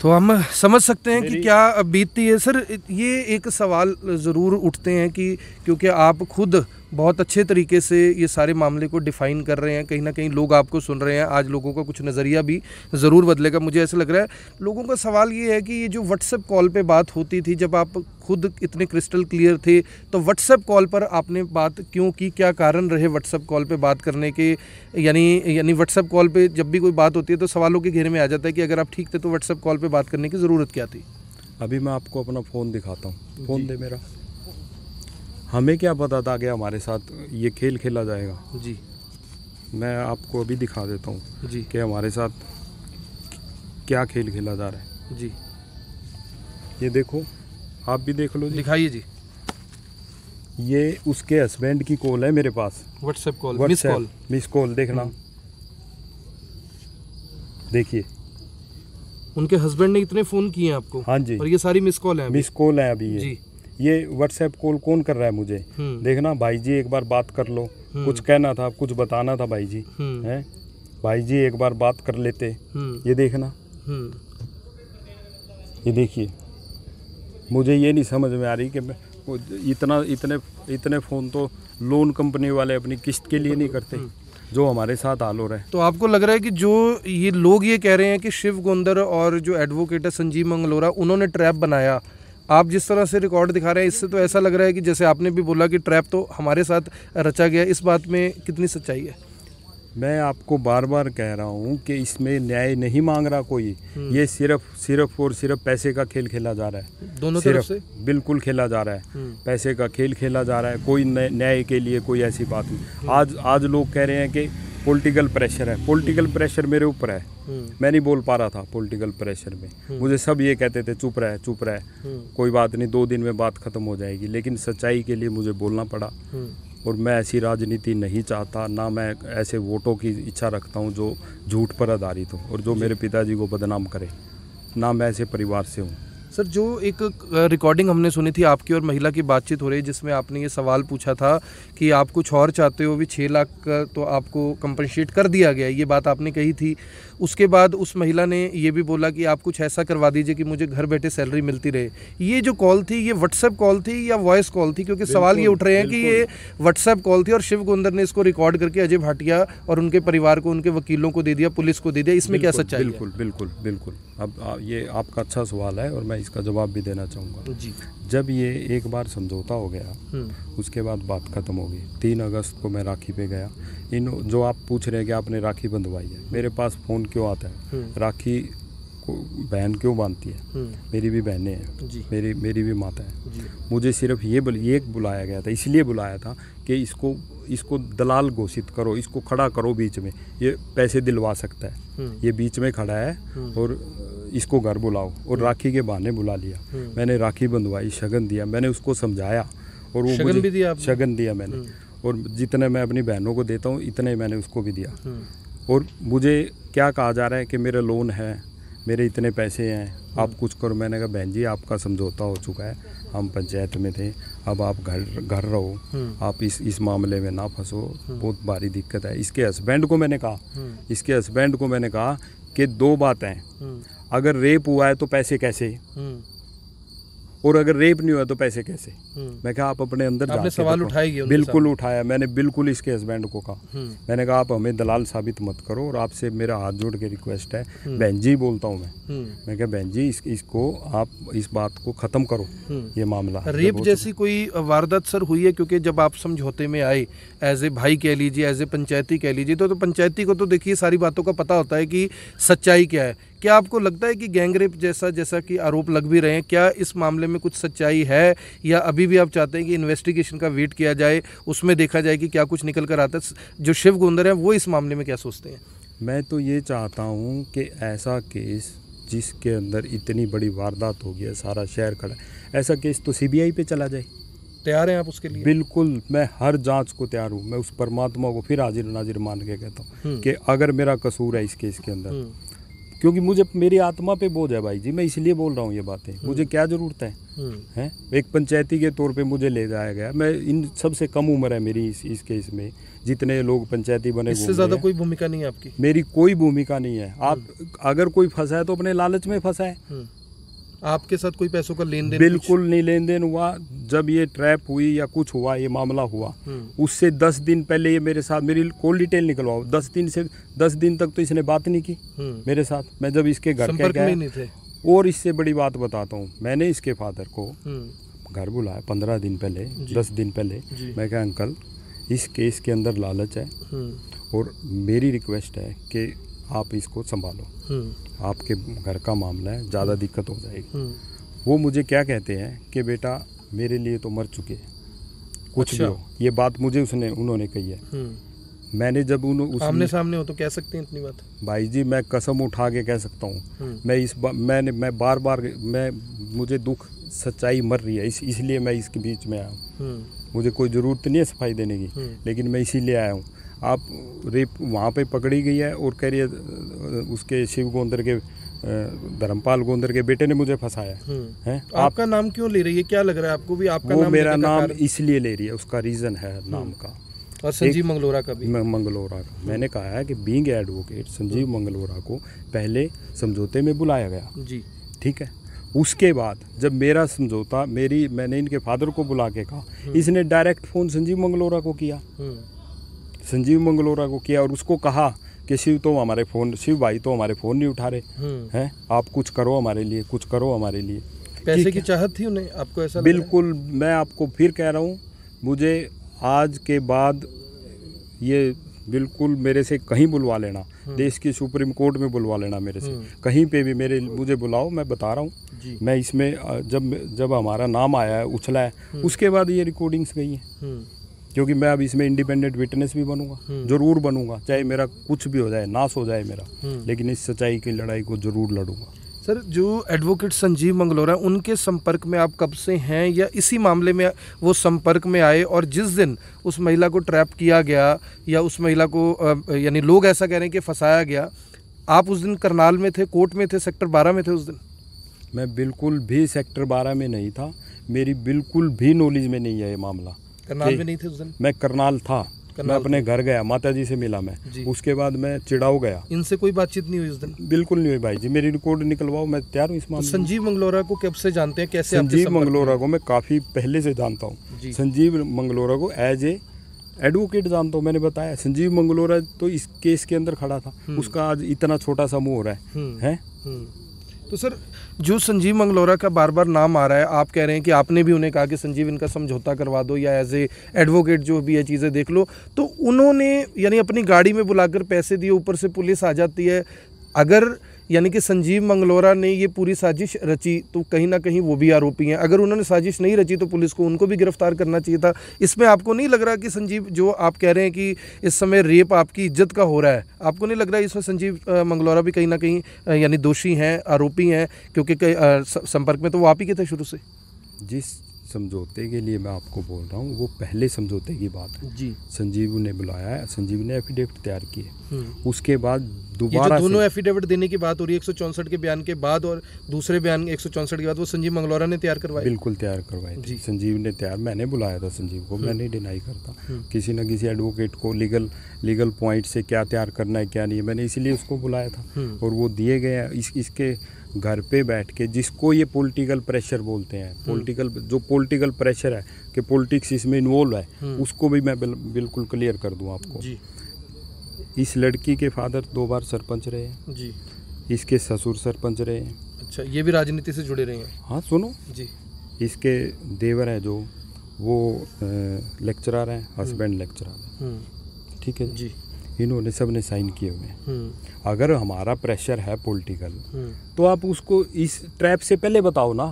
[SPEAKER 1] तो हम समझ सकते हैं कि क्या बीतती है। सर, ये एक सवाल ज़रूर उठते हैं कि क्योंकि आप खुद बहुत अच्छे तरीके से ये सारे मामले को डिफ़ाइन कर रहे हैं, कहीं ना कहीं लोग आपको सुन रहे हैं, आज लोगों का कुछ नज़रिया भी ज़रूर बदलेगा, मुझे ऐसा लग रहा है। लोगों का सवाल ये है कि ये जो व्हाट्सएप कॉल पे बात होती थी, जब आप खुद इतने क्रिस्टल क्लियर थे, तो व्हाट्सएप कॉल पर आपने बात क्यों की? क्या कारण रहे व्हाट्सएप कॉल पे बात करने के? यानी व्हाट्सएप कॉल पे जब भी कोई बात होती है तो सवालों के घेरे में आ जाता है कि अगर आप ठीक थे तो व्हाट्सएप कॉल पे बात करने की ज़रूरत क्या थी?
[SPEAKER 2] अभी मैं आपको अपना फ़ोन दिखाता हूँ, फ़ोन दे मेरा। हमें क्या पता था कि हमारे साथ ये खेल खेला जाएगा जी। मैं आपको अभी दिखा देता हूँ जी कि हमारे साथ क्या खेल खेला जा रहा है जी। ये देखो, आप भी देख लो जी। दिखाइए जी। ये उसके हस्बैंड की कॉल है मेरे पास,
[SPEAKER 1] व्हाट्सएप कॉल,
[SPEAKER 2] मिस कॉल देखना। देखिए,
[SPEAKER 1] उनके हस्बैंड ने इतने फ़ोन किए हैं आपको?
[SPEAKER 2] हाँ जी।
[SPEAKER 1] और ये सारी मिस कॉल है?
[SPEAKER 2] मिस कॉल है अभी जी। ये व्हाट्सएप कॉल कौन कर रहा है मुझे? देखना भाई जी, एक बार बात कर लो, कुछ कहना था, कुछ बताना था भाई जी, हैं भाई जी, एक बार बात कर लेते। ये देखना, ये देखिए, मुझे ये नहीं समझ में आ रही कि इतने फ़ोन तो लोन कंपनी वाले अपनी किस्त के लिए नहीं करते, जो हमारे साथ हाल हो रहा है।
[SPEAKER 1] तो आपको लग रहा है कि जो ये लोग ये कह रहे हैं कि शिव गोंदर और जो एडवोकेट है संजीव मंगलोरा, उन्होंने ट्रैप बनाया, आप जिस तरह से रिकॉर्ड दिखा रहे हैं इससे तो ऐसा लग रहा है कि जैसे आपने भी बोला कि ट्रैप तो हमारे साथ रचा गया, इस बात में कितनी सच्चाई है?
[SPEAKER 2] मैं आपको बार बार कह रहा हूँ कि इसमें न्याय नहीं मांग रहा कोई, ये सिर्फ और सिर्फ पैसे का खेल खेला जा रहा है,
[SPEAKER 1] दोनों तरफ से
[SPEAKER 2] बिल्कुल खेला जा रहा है, पैसे का खेल खेला जा रहा है। कोई न्याय के लिए कोई ऐसी बात नहीं। आज लोग कह रहे हैं कि पॉलिटिकल प्रेशर है, पॉलिटिकल प्रेशर मेरे ऊपर है, मैं नहीं बोल पा रहा था पॉलिटिकल प्रेशर में, मुझे सब ये कहते थे चुप रहे, कोई बात नहीं, 2 दिन में बात खत्म हो जाएगी, लेकिन सच्चाई के लिए मुझे बोलना पड़ा। और मैं ऐसी राजनीति नहीं चाहता, ना मैं ऐसे वोटों की इच्छा रखता हूँ जो झूठ पर आधारित हो और जो मेरे पिताजी को बदनाम करे, ना मैं ऐसे परिवार से हूँ।
[SPEAKER 1] सर, जो एक रिकॉर्डिंग हमने सुनी थी आपकी और महिला की बातचीत हो रही है जिसमें आपने ये सवाल पूछा था कि आप कुछ और चाहते हो, भी 6 लाख का तो आपको कंपनसेट कर दिया गया, ये बात आपने कही थी। उसके बाद उस महिला ने ये भी बोला कि आप कुछ ऐसा करवा दीजिए कि मुझे घर बैठे सैलरी मिलती रहे। ये जो कॉल थी, ये व्हाट्सएप कॉल थी या वॉइस कॉल थी? क्योंकि सवाल ये उठ रहे हैं कि ये व्हाट्सएप कॉल थी और शिव गोंदर ने इसको रिकॉर्ड करके अजय भाटिया और उनके परिवार को, उनके वकीलों को दे दिया, पुलिस को दे दिया। इसमें क्या सच्चाई है?
[SPEAKER 2] बिल्कुल। अब ये आपका अच्छा सवाल है और मैं इसका जवाब भी देना चाहूँगा
[SPEAKER 1] जी।
[SPEAKER 2] जब ये एक बार समझौता हो गया, उसके बाद बात खत्म हो गई। 3 अगस्त को मैं राखी पे गया। जो आप पूछ रहे हैं कि आपने राखी बंधवाई है, मेरे पास फ़ोन क्यों आता है? राखी को बहन क्यों बांधती है? मेरी भी बहनें हैं, मेरी भी माता है। मुझे सिर्फ ये बुलाया गया था, इसलिए बुलाया था कि इसको दलाल घोषित करो, इसको खड़ा करो बीच में, ये पैसे दिलवा सकता है, ये बीच में खड़ा है और इसको घर बुलाओ। और राखी के बहाने बुला लिया। मैंने राखी बंधवाई, शगन दिया, मैंने उसको समझाया और वो
[SPEAKER 1] शगन भी दिया?
[SPEAKER 2] शगन दिया मैंने, और जितने मैं अपनी बहनों को देता हूँ इतने मैंने उसको भी दिया। और मुझे क्या कहा जा रहा है कि मेरे लोन है, मेरे इतने पैसे हैं, आप कुछ करो। मैंने कहा बहन जी, आपका समझौता हो चुका है, हम पंचायत में थे, अब आप घर रहो, आप इस मामले में ना फंसो, बहुत भारी दिक्कत है। इसके हस्बैंड को मैंने कहा कि 2 बातें, अगर रेप हुआ है तो पैसे कैसे, और अगर रेप नहीं हुआ तो पैसे कैसे? मैं कहा आप अपने अंदर
[SPEAKER 1] आपने सवाल उठाएगी?
[SPEAKER 2] बिल्कुल उठाया मैंने, बिल्कुल इसके हस्बैंड को कहा। मैंने कहा आप हमें दलाल साबित मत करो और आपसे मेरा हाथ जोड़ के रिक्वेस्ट है, बहन जी बोलता हूँ मैं कहा बहन जी इसको आप इस बात को ख़त्म करो, ये मामला।
[SPEAKER 1] रेप जैसी कोई वारदात सर हुई है? क्योंकि जब आप समझौते में आए, एज ए भाई कह लीजिए, एज ए पंचायती कह लीजिए, तो पंचायती को तो देखिए सारी बातों का पता होता है कि सच्चाई क्या है। क्या आपको लगता है कि गैंगरेप जैसा कि आरोप लग भी रहे हैं, क्या इस मामले में कुछ सच्चाई है, या अभी भी आप चाहते हैं कि इन्वेस्टिगेशन का वेट किया जाए, उसमें देखा जाए कि क्या कुछ निकल कर आता है? जो शिव गोंदर हैं वो इस मामले में क्या सोचते हैं?
[SPEAKER 2] मैं तो ये चाहता हूँ कि ऐसा केस जिसके अंदर इतनी बड़ी वारदात हो गई है, सारा शहर खड़ा, ऐसा केस तो CBI पे चला जाए।
[SPEAKER 1] तैयार हैं आप उसके लिए?
[SPEAKER 2] बिल्कुल, मैं हर जांच को तैयार हूँ। मैं उस परमात्मा को फिर हाजिर नाजिर मान के कहता हूँ कि अगर मेरा कसूर है इस केस के अंदर, क्योंकि मुझे मेरी आत्मा पे बोझ है भाई जी, मैं इसलिए बोल रहा हूँ ये बातें। मुझे क्या ज़रूरत है? एक पंचायती के तौर पे मुझे ले जाया गया। मैं इन सबसे कम उम्र है मेरी इस केस में, जितने लोग पंचायती बने,
[SPEAKER 1] इससे ज़्यादा कोई भूमिका नहीं है आपकी?
[SPEAKER 2] मेरी कोई भूमिका नहीं है। आप अगर कोई फंसा है तो अपने लालच में फंसा है।
[SPEAKER 1] आपके साथ कोई पैसों का लेन देन?
[SPEAKER 2] बिल्कुल नहीं लेन देन हुआ। जब ये ट्रैप हुई या कुछ हुआ, ये मामला हुआ, उससे 10 दिन पहले ये मेरे साथ, मेरी कॉल डिटेल निकलवाओ, 10 दिन तक तो इसने बात नहीं की मेरे साथ। मैं जब इसके घर
[SPEAKER 1] संपर्क में नहीं थे।
[SPEAKER 2] और इससे बड़ी बात बताता हूँ, मैंने इसके फादर को घर बुलाया 15 दिन पहले, 10 दिन पहले। मैं कहा अंकल, इस केस के अंदर लालच है और मेरी रिक्वेस्ट है कि आप इसको संभालो, आपके घर का मामला है, ज़्यादा दिक्कत हो जाएगी। वो मुझे क्या कहते हैं कि बेटा मेरे लिए तो मर चुके हैं, कुछ भी हो। ये बात मुझे उन्होंने कही है। मैंने जब
[SPEAKER 1] आमने सामने हो तो कह सकते हैं इतनी बात?
[SPEAKER 2] भाई जी मैं कसम उठा के कह सकता हूँ, मैं बार मुझे दुख सच्चाई मर रही है, इसलिए मैं इसके बीच में आया हूँ। मुझे कोई ज़रूरत नहीं है सफाई देने की, लेकिन मैं इसीलिए आया हूँ। आप रेप वहाँ पे पकड़ी गई है और कह रही है उसके शिव गोंदर के, धर्मपाल गोंदर के बेटे ने मुझे फंसाया है।
[SPEAKER 1] आपका नाम क्यों ले रही है? क्या लग रहा है आपको भी आपका
[SPEAKER 2] वो
[SPEAKER 1] नाम?
[SPEAKER 2] मेरा नाम इसलिए ले रही है, उसका रीज़न है नाम का।
[SPEAKER 1] और संजीव मंगलोरा का भी?
[SPEAKER 2] मंगलोरा का मैंने कहा है कि बीइंग एडवोकेट संजीव मंगलोरा को पहले समझौते में बुलाया गया जी, ठीक है। उसके बाद जब मेरा समझौता मैंने इनके फादर को बुला के कहा, इसने डायरेक्ट फ़ोन संजीव मंगलोरा को किया, संजीव मंगलोरा को किया और उसको कहा कि शिव भाई तो हमारे फ़ोन नहीं उठा रहे हैं, आप कुछ करो हमारे लिए, कुछ करो हमारे लिए।
[SPEAKER 1] पैसे की चाहत थी उन्हें, आपको ऐसा?
[SPEAKER 2] बिल्कुल, मैं आपको फिर कह रहा हूँ, मुझे आज के बाद ये बिल्कुल मेरे से कहीं बुलवा लेना, देश की सुप्रीम कोर्ट में बुलवा लेना, मेरे से कहीं पे भी मुझे बुलाओ, मैं बता रहा हूँ। मैं इसमें जब हमारा नाम आया है, उछला है, उसके बाद ये रिकॉर्डिंग्स गई हैं, क्योंकि मैं अब इसमें इंडिपेंडेंट विटनेस भी बनूंगा, जरूर बनूंगा, चाहे मेरा कुछ भी हो जाए, नाश हो जाए मेरा, लेकिन इस सच्चाई की लड़ाई को जरूर लड़ूंगा।
[SPEAKER 1] सर, जो एडवोकेट संजीव मंगलोरा, उनके संपर्क में आप कब से हैं, या इसी मामले में वो संपर्क में आए, और जिस दिन उस महिला को ट्रैप किया गया या उस महिला को यानी लोग ऐसा कह रहे हैं कि फंसाया गया, आप उस दिन करनाल में थे, कोर्ट में थे, सेक्टर 12 में थे उस दिन?
[SPEAKER 2] मैं बिल्कुल भी सेक्टर 12 में नहीं था, मेरी बिल्कुल भी नॉलेज में नहीं है ये मामला।
[SPEAKER 1] करनाल में नहीं थे उस दिन?
[SPEAKER 2] मैं करनाल था, मैं अपने घर गया, माता जी से मिला मैं, उसके बाद मैं चिड़ाव गया।
[SPEAKER 1] इनसे कोई बातचीत नहीं हुई उस दिन?
[SPEAKER 2] बिल्कुल नहीं हुई भाई जी, मेरी रिकॉर्ड निकलवाओ, मैं तैयार हूँ इस मामले में।
[SPEAKER 1] संजीव मंगलोरा को कब से जानते हैं, कैसे?
[SPEAKER 2] संजीव मंगलोरा को मैं काफ़ी पहले से जानता हूँ। संजीव मंगलोरा को एज ए एडवोकेट जानता हूँ, मैंने बताया। संजीव मंगलोरा तो इस केस के अंदर खड़ा था, उसका आज इतना छोटा सा मुँह हो रहा है।
[SPEAKER 1] तो सर, जो संजीव मंगलोरा का बार बार नाम आ रहा है, आप कह रहे हैं कि आपने भी उन्हें कहा कि संजीव इनका समझौता करवा दो, या एज ए एडवोकेट जो भी ये चीज़ें देख लो, तो उन्होंने यानी अपनी गाड़ी में बुलाकर पैसे दिए, ऊपर से पुलिस आ जाती है। अगर यानी कि संजीव मंगलोरा ने ये पूरी साजिश रची, तो कहीं ना कहीं वो भी आरोपी हैं। अगर उन्होंने साजिश नहीं रची तो पुलिस को उनको भी गिरफ्तार करना चाहिए था। इसमें आपको नहीं लग रहा कि संजीव, जो आप कह रहे हैं कि इस समय रेप आपकी इज्जत का हो रहा है, आपको नहीं लग रहा इसमें संजीव मंगलोरा भी कहीं ना कहीं यानी दोषी हैं, आरोपी हैं, क्योंकि संपर्क में तो वो आप ही के थे शुरू से?
[SPEAKER 2] जिस समझौते के लिए मैं आपको बोल रहा हूँ, वो पहले समझौते की बात है जी। संजीव ने बुलाया है, संजीव ने एफिडेविट तैयार किए, उसके बाद दोबारा
[SPEAKER 1] दोनों एफिडेविट देने की बात हो रही है, 164 के बयान के बाद और दूसरे बयान 164 के बाद, वो संजीव मंगलोरा ने तैयार करवाए?
[SPEAKER 2] बिल्कुल तैयार करवाए जी, संजीव ने तैयार, मैंने बुलाया था संजीव को, मैं नहीं डिनाई करता किसी न किसी एडवोकेट को लीगल पॉइंट से क्या तैयार करना है क्या नहीं है, मैंने इसीलिए उसको बुलाया था, और वो दिए गए। इसके घर पे बैठ के, जिसको ये पॉलिटिकल प्रेशर बोलते हैं, पॉलिटिकल प्रेशर है कि पॉलिटिक्स इसमें इन्वॉल्व है, उसको भी मैं बिल्कुल क्लियर कर दूं आपको जी। इस लड़की के फादर 2 बार सरपंच रहे हैं जी, इसके ससुर सरपंच रहे हैं।
[SPEAKER 1] अच्छा, ये भी राजनीति से जुड़े रहे हैं?
[SPEAKER 2] हाँ, सुनो जी, इसके देवर है जो, वो लेक्चरर हैं, हस्बैंड लेक्चरर है, ठीक है जी। इन्होंने सब ने साइन किए हुए हैं। अगर हमारा प्रेशर है पॉलिटिकल, तो आप उसको इस ट्रैप से पहले बताओ ना,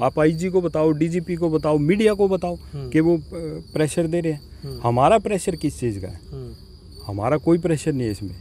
[SPEAKER 2] आप आईजी को बताओ, डीजीपी को बताओ, मीडिया को बताओ कि वो प्रेशर दे रहे हैं। हमारा प्रेशर किस चीज़ का है? हमारा कोई प्रेशर नहीं है इसमें।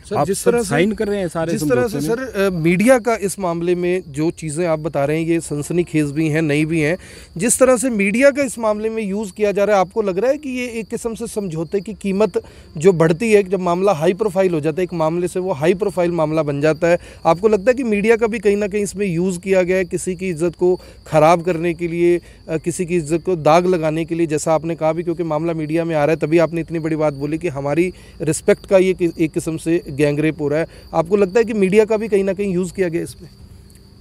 [SPEAKER 2] आप जिस तरह साइन कर रहे हैं सारे,
[SPEAKER 1] जिस तरह से सर मीडिया का इस मामले में जो चीज़ें आप बता रहे हैं, ये सनसनीखेज भी हैं, नई भी हैं, जिस तरह से मीडिया का इस मामले में यूज़ किया जा रहा है, आपको लग रहा है कि ये एक किस्म से समझौते की कीमत जो बढ़ती है, जब मामला हाई प्रोफाइल हो जाता है, एक मामले से वो हाई प्रोफाइल मामला बन जाता है, आपको लगता है कि मीडिया का भी कहीं ना कहीं इसमें यूज़ किया गया है, किसी की इज्जत को ख़राब करने के लिए, किसी की इज्जत को दाग लगाने के लिए, जैसा आपने कहा भी, क्योंकि मामला मीडिया में आ रहा है, तभी आपने इतनी बड़ी बात बोली कि हमारी रिस्पेक्ट का ये एक किस्म से गैंगरेप हो रहा है। आपको लगता है कि मीडिया का भी कहीं ना कहीं यूज़ किया गया इसमें?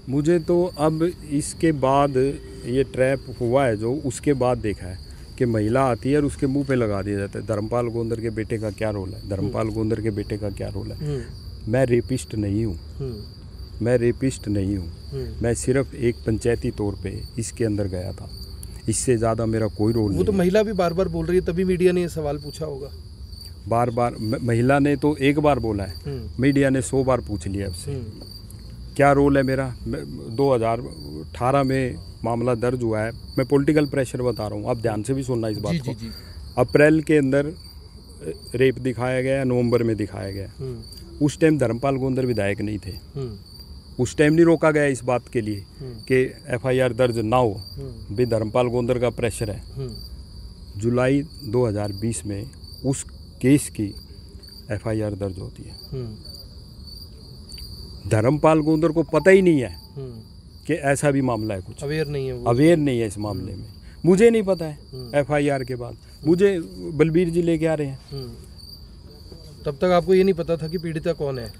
[SPEAKER 2] मुझे तो अब इसके बाद ये ट्रैप हुआ है जो, उसके बाद देखा है कि महिला आती है और उसके मुंह पे लगा दिया जाता है, धर्मपाल गोंदर के बेटे का क्या रोल है, धर्मपाल गोंदर के बेटे का क्या रोल है। मैं रेपिस्ट नहीं हूँ, मैं रेपिस्ट नहीं हूँ, मैं सिर्फ एक पंचायती तौर पे इसके अंदर गया था, इससे ज़्यादा मेरा कोई रोल नहीं।
[SPEAKER 1] वो तो महिला भी बार बार बोल रही है, तभी मीडिया ने ये सवाल पूछा होगा।
[SPEAKER 2] बार बार महिला ने तो एक बार बोला है, मीडिया ने 100 बार पूछ लिया उससे क्या रोल है मेरा। 2018 में मामला दर्ज हुआ है, मैं पॉलिटिकल प्रेशर बता रहा हूँ, आप ध्यान से भी सुनना इस बात को। अप्रैल के अंदर रेप दिखाया गया, नवंबर में दिखाया गया। उस टाइम धर्मपाल गोंदर विधायक नहीं थे, उस टाइम नहीं रोका गया इस बात के लिए कि FIR दर्ज ना हो, भी धर्मपाल गोंदर का प्रेशर है। जुलाई 2020 में उस केस की FIR दर्ज होती है। धर्मपाल गोंदर को पता ही नहीं है कि ऐसा भी मामला है, कुछ अवेयर नहीं है इस मामले में। मुझे नहीं पता है FIR के बाद, मुझे बलबीर जी लेके आ रहे हैं।
[SPEAKER 1] तब तक आपको ये नहीं पता था कि पीड़िता कौन है?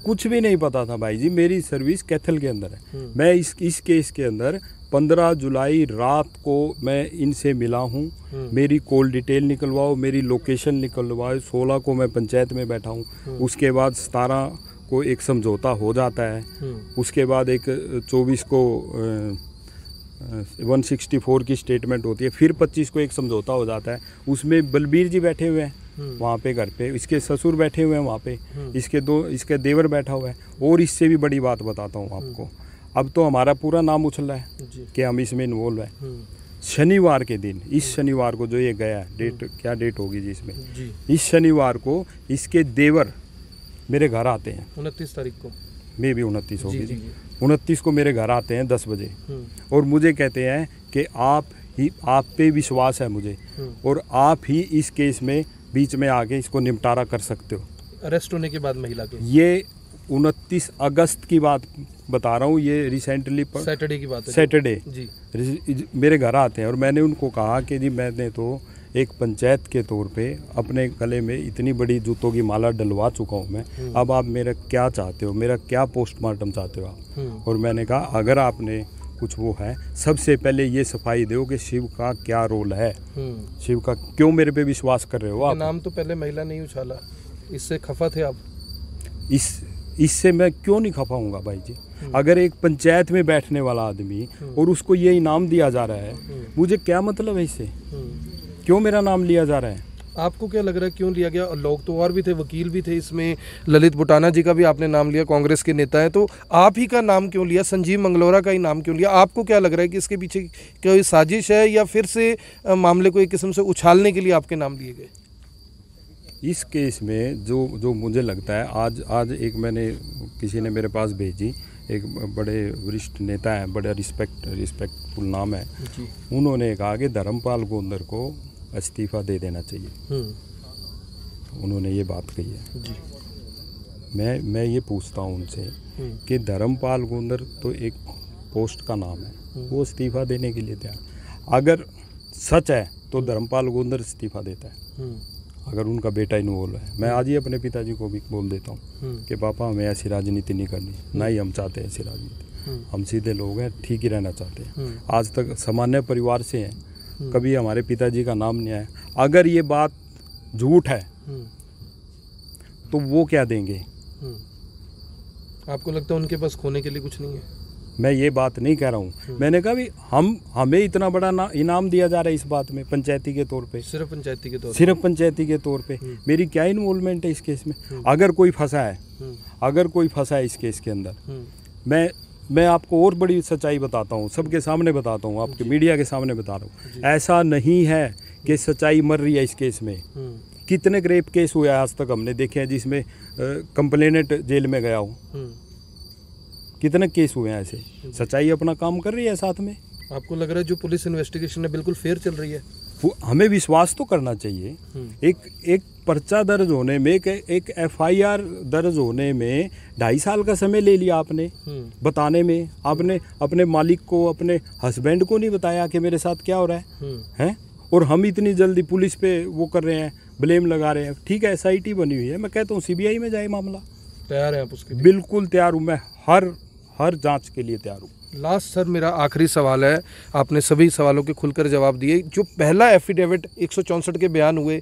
[SPEAKER 2] कुछ भी नहीं पता था भाई जी। मेरी सर्विस कैथल के अंदर है। मैं इस केस के अंदर 15 जुलाई रात को मैं इनसे मिला हूँ। मेरी कॉल डिटेल निकलवाओ, मेरी लोकेशन निकलवाओ। 16 को मैं पंचायत में बैठा हूँ। उसके बाद 17 को एक समझौता हो जाता है। उसके बाद एक 24 को 164 की स्टेटमेंट होती है। फिर 25 को एक समझौता हो जाता है। उसमें बलबीर जी बैठे हुए हैं वहाँ पे घर पे, इसके ससुर बैठे हुए हैं वहाँ पे, इसके देवर बैठा हुआ है। और इससे भी बड़ी बात बताता हूँ आपको, अब तो हमारा पूरा नाम उछल रहा है कि हम इसमें इन्वॉल्व हैं। शनिवार के दिन, इस शनिवार को जो ये गया, डेट क्या डेट होगी जी इसमें, इस शनिवार को इसके देवर मेरे घर आते हैं।
[SPEAKER 1] 29 तारीख को
[SPEAKER 2] मे भी 29 होगी जी। 29 को मेरे घर आते हैं 10 बजे और मुझे कहते हैं कि आप पे विश्वास है मुझे और आप ही इस केस में बीच में आके इसको निपटारा कर सकते हो।
[SPEAKER 1] अरेस्ट होने के बाद महिला के,
[SPEAKER 2] ये 29 अगस्त की बात बता रहा हूँ, ये रिसेंटली
[SPEAKER 1] सैटरडे की बात है।
[SPEAKER 2] सैटरडे
[SPEAKER 1] जी
[SPEAKER 2] मेरे घर आते हैं और मैंने उनको कहा कि जी मैंने तो एक पंचायत के तौर पे अपने गले में इतनी बड़ी जूतों की माला डलवा चुका हूँ मैं। अब आप मेरा क्या चाहते हो, मेरा क्या पोस्टमार्टम चाहते हो आप? और मैंने कहा अगर आपने कुछ वो है, सबसे पहले ये सफाई दो कि शिव का क्या रोल है, शिव का क्यों मेरे पे विश्वास कर रहे हो आप?
[SPEAKER 1] नाम तो पहले महिला नहीं उछाला, इससे खफा थे आप?
[SPEAKER 2] इससे मैं क्यों नहीं खपाऊंगा भाई जी? अगर एक पंचायत में बैठने वाला आदमी और उसको ये इनाम दिया जा रहा है, मुझे क्या मतलब है इससे? क्यों मेरा नाम लिया जा रहा है?
[SPEAKER 1] आपको क्या लग रहा है क्यों लिया गया? और लोग तो और भी थे, वकील भी थे इसमें, ललित बुटाना जी का भी आपने नाम लिया, कांग्रेस के नेता है, तो आप ही का नाम क्यों लिया? संजीव मंगलोरा का ही नाम क्यों लिया? आपको क्या लग रहा है कि इसके पीछे कोई साजिश है या फिर से मामले को एक किस्म से उछालने के लिए आपके नाम लिए गए?
[SPEAKER 2] इस केस में जो मुझे लगता है, आज एक मैंने किसी ने मेरे पास भेजी, एक बड़े वरिष्ठ नेता हैं, बड़ा रिस्पेक्टफुल नाम है, उन्होंने कहा कि धर्मपाल गोंदर को इस्तीफा दे देना चाहिए। उन्होंने ये बात कही है जी। मैं ये पूछता हूँ उनसे कि धर्मपाल गोंदर तो एक पोस्ट का नाम है, वो इस्तीफा देने के लिए तैयार? अगर सच है तो धर्मपाल गोंदर इस्तीफा देता है अगर उनका बेटा इन्वॉल्व है। मैं आज ही अपने पिताजी को भी बोल देता हूँ कि पापा हमें ऐसी राजनीति नहीं करनी, ना ही हम चाहते हैं ऐसी राजनीति। हम सीधे लोग हैं, ठीक ही रहना चाहते हैं। आज तक सामान्य परिवार से हैं, कभी हमारे पिताजी का नाम नहीं आया। अगर ये बात झूठ है तो वो क्या देंगे?
[SPEAKER 1] आपको लगता है उनके पास खोने के लिए कुछ नहीं है?
[SPEAKER 2] मैं ये बात नहीं कह रहा हूँ। मैंने कहा भी हमें इतना बड़ा इनाम दिया जा रहा है इस बात में, पंचायती के तौर पे, सिर्फ पंचायती के तौर पे मेरी क्या इन्वॉल्वमेंट है इस केस में? अगर कोई फंसा है इस केस के अंदर, मैं आपको और बड़ी सच्चाई बताता हूँ, सबके सामने बताता हूँ, आपके मीडिया के सामने बता रहा हूँ। ऐसा नहीं है कि सच्चाई मर रही है इस केस में। कितने रेप केस हुए आज तक हमने देखे हैं जिसमें कंप्लेनेंट जेल में गया हो? कितने केस हुए हैं ऐसे? सच्चाई अपना काम कर रही है साथ में।
[SPEAKER 1] आपको लग रहा है जो पुलिस इन्वेस्टिगेशन है बिल्कुल फेयर चल रही है?
[SPEAKER 2] हमें विश्वास तो करना चाहिए। एक पर्चा दर्ज होने में, एक FIR दर्ज होने में 2.5 साल का समय ले लिया आपने बताने में। आपने अपने मालिक को, अपने हस्बैंड को नहीं बताया कि मेरे साथ क्या हो रहा है? और हम इतनी जल्दी पुलिस पे वो कर रहे हैं, ब्लेम लगा रहे हैं। ठीक है, SIT बनी हुई है, मैं कहता हूँ CBI में जाए मामला।
[SPEAKER 1] तैयार है आप उसके लिए?
[SPEAKER 2] बिल्कुल तैयार हूँ मैं, हर जांच के लिए तैयार हूँ।
[SPEAKER 1] लास्ट सर मेरा आखिरी सवाल है, आपने सभी सवालों के खुलकर जवाब दिए। जो पहला एफिडेविट 164 के बयान हुए,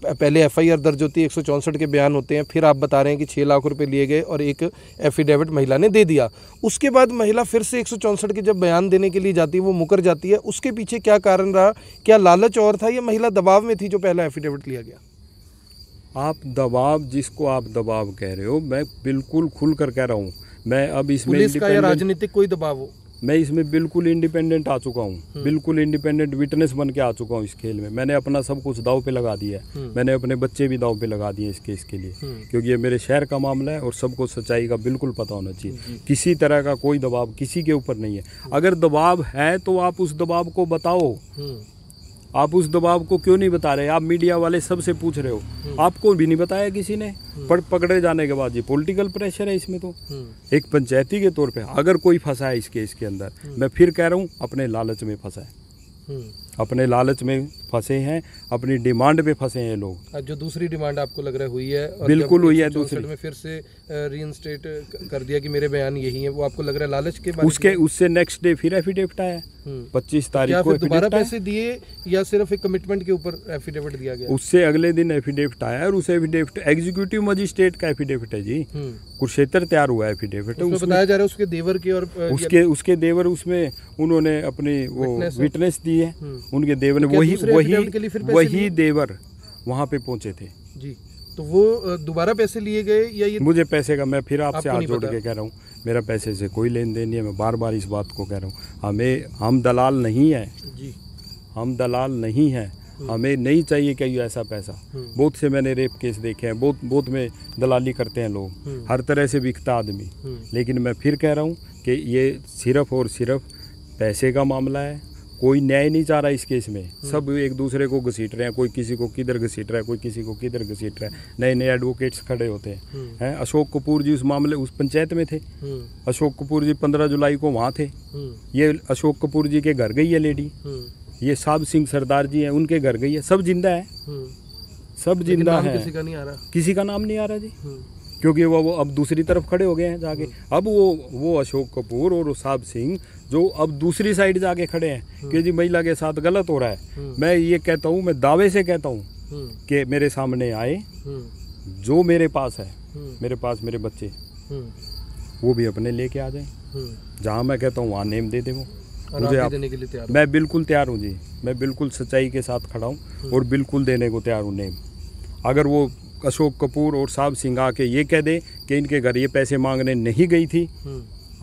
[SPEAKER 1] पहले FIR दर्ज होती है, 164 के बयान होते हैं, फिर आप बता रहे हैं कि 6 लाख रुपए लिए गए और एक एफिडेविट महिला ने दे दिया। उसके बाद महिला फिर से 164 के जब बयान देने के लिए जाती है वो मुकर जाती है। उसके पीछे क्या कारण रहा? क्या लालच और था या महिला दबाव में थी जो पहला एफिडेविट लिया गया?
[SPEAKER 2] जिसको आप दबाव कह रहे हो, मैं बिल्कुल खुल कर कह रहा हूँ। मैं अब इसमें
[SPEAKER 1] पुलिस का या राजनीतिक कोई दबाव हो,
[SPEAKER 2] मैं इसमें बिल्कुल इंडिपेंडेंट आ चुका हूँ, बिल्कुल इंडिपेंडेंट विटनेस बन के आ चुका हूँ इस खेल में। मैंने अपना सब कुछ दाव पे लगा दिया है। मैंने अपने बच्चे भी दाव पे लगा दिए इस केस के लिए, क्योंकि ये मेरे शहर का मामला है और सबको सच्चाई का बिल्कुल पता होना चाहिए। किसी तरह का कोई दबाव किसी के ऊपर नहीं है। अगर दबाव है तो आप उस दबाव को बताओ। आप उस दबाव को क्यों नहीं बता रहे? आप मीडिया वाले सबसे पूछ रहे हो, आपको भी नहीं बताया किसी ने। पकड़े जाने के बाद ये पॉलिटिकल प्रेशर है इसमें। तो एक पंचायती के तौर पे अगर कोई फंसा है इस केस के अंदर, मैं फिर कह रहा हूँ अपने लालच में फंसा है, अपने लालच में फंसे हैं, अपनी डिमांड पे फंसे हैं लोग।
[SPEAKER 1] जो दूसरी डिमांड आपको लग रहा है हुई है, और
[SPEAKER 2] बिल्कुल
[SPEAKER 1] जब
[SPEAKER 2] हुई है
[SPEAKER 1] 164
[SPEAKER 2] दूसरी
[SPEAKER 1] में फिर से रीइंस्टेट कर दिया कि मेरे बयान यही है, वो आपको लग रहा है लालच के बाद
[SPEAKER 2] उससे नेक्स्ट डे फिर एफिडेविट आया 25 तारीख को।
[SPEAKER 1] दोबारा पैसे दिए या सिर्फ एक कमिटमेंट के ऊपर एफिडेविट दिया गया?
[SPEAKER 2] उससे अगले दिन एफिडेविट आया, और उस एफिडेविट एग्जीक्यूटिव मजिस्ट्रेट का एफिडेविट है जी, कुरुक्षेत्र तैयार हुआ एफिडेविट।
[SPEAKER 1] उसमें बताया जा रहा है उसके देवर के और
[SPEAKER 2] उसके देवर उसमें उन्होंने अपनी वो विटनेस दी है, उनके देवर ने वही देवर वहाँ पे पहुंचे थे
[SPEAKER 1] जी। तो वो दोबारा पैसे लिए गए या ये? मुझे
[SPEAKER 2] पैसे का, मैं फिर आपसे हाथ जोड़ के कह रहा हूँ, मेरा पैसे से कोई लेन देन नहीं है। मैं बार बार इस बात को कह रहा हूँ, हम दलाल नहीं है जी, हम दलाल नहीं है, हमें नहीं चाहिए कि ये ऐसा पैसा। बहुत से मैंने रेप केस देखे हैं, बहुत में दलाली करते हैं लोग, हर तरह से बिकता आदमी। लेकिन मैं फिर कह रहा हूँ कि ये सिर्फ और सिर्फ पैसे का मामला है, कोई न्याय नहीं चाह रहा इस केस में। सब एक दूसरे को घसीट रहे हैं, कोई किसी को किधर घसीट रहा है, कोई किसी को किधर घसीट रहा है। नए नए एडवोकेट्स खड़े होते हैं। अशोक कपूर जी उस मामले उस पंचायत में थे, अशोक कपूर जी 15 जुलाई को वहाँ थे। ये अशोक कपूर जी के घर गई है लेडी, ये साहब सिंह सरदार जी हैं, उनके घर गई है। सब जिंदा है, सब जिंदा है,
[SPEAKER 1] किसी का नहीं आ रहा,
[SPEAKER 2] किसी का नाम नहीं आ रहा जी, क्योंकि वो अब दूसरी तरफ खड़े हो गए हैं जाके। अब वो अशोक कपूर और साहब सिंह जो अब दूसरी साइड जाके खड़े हैं कि जी महिला के साथ गलत हो रहा है। मैं ये कहता हूँ, मैं दावे से कहता हूँ कि मेरे सामने आए, जो मेरे पास है, मेरे पास मेरे बच्चे, वो भी अपने लेके आ जाए। जहाँ मैं कहता हूँ वहाँ नेम दे दे वो मुझे,
[SPEAKER 1] देने के लिए तैयार।
[SPEAKER 2] मैं बिल्कुल तैयार हूँ जी, मैं बिल्कुल सच्चाई के साथ खड़ा हूँ और बिल्कुल देने को तैयार हूँ नेम। अगर वो अशोक कपूर और साहब सिंह आके ये कह दे कि इनके घर ये पैसे मांगने नहीं गई थी,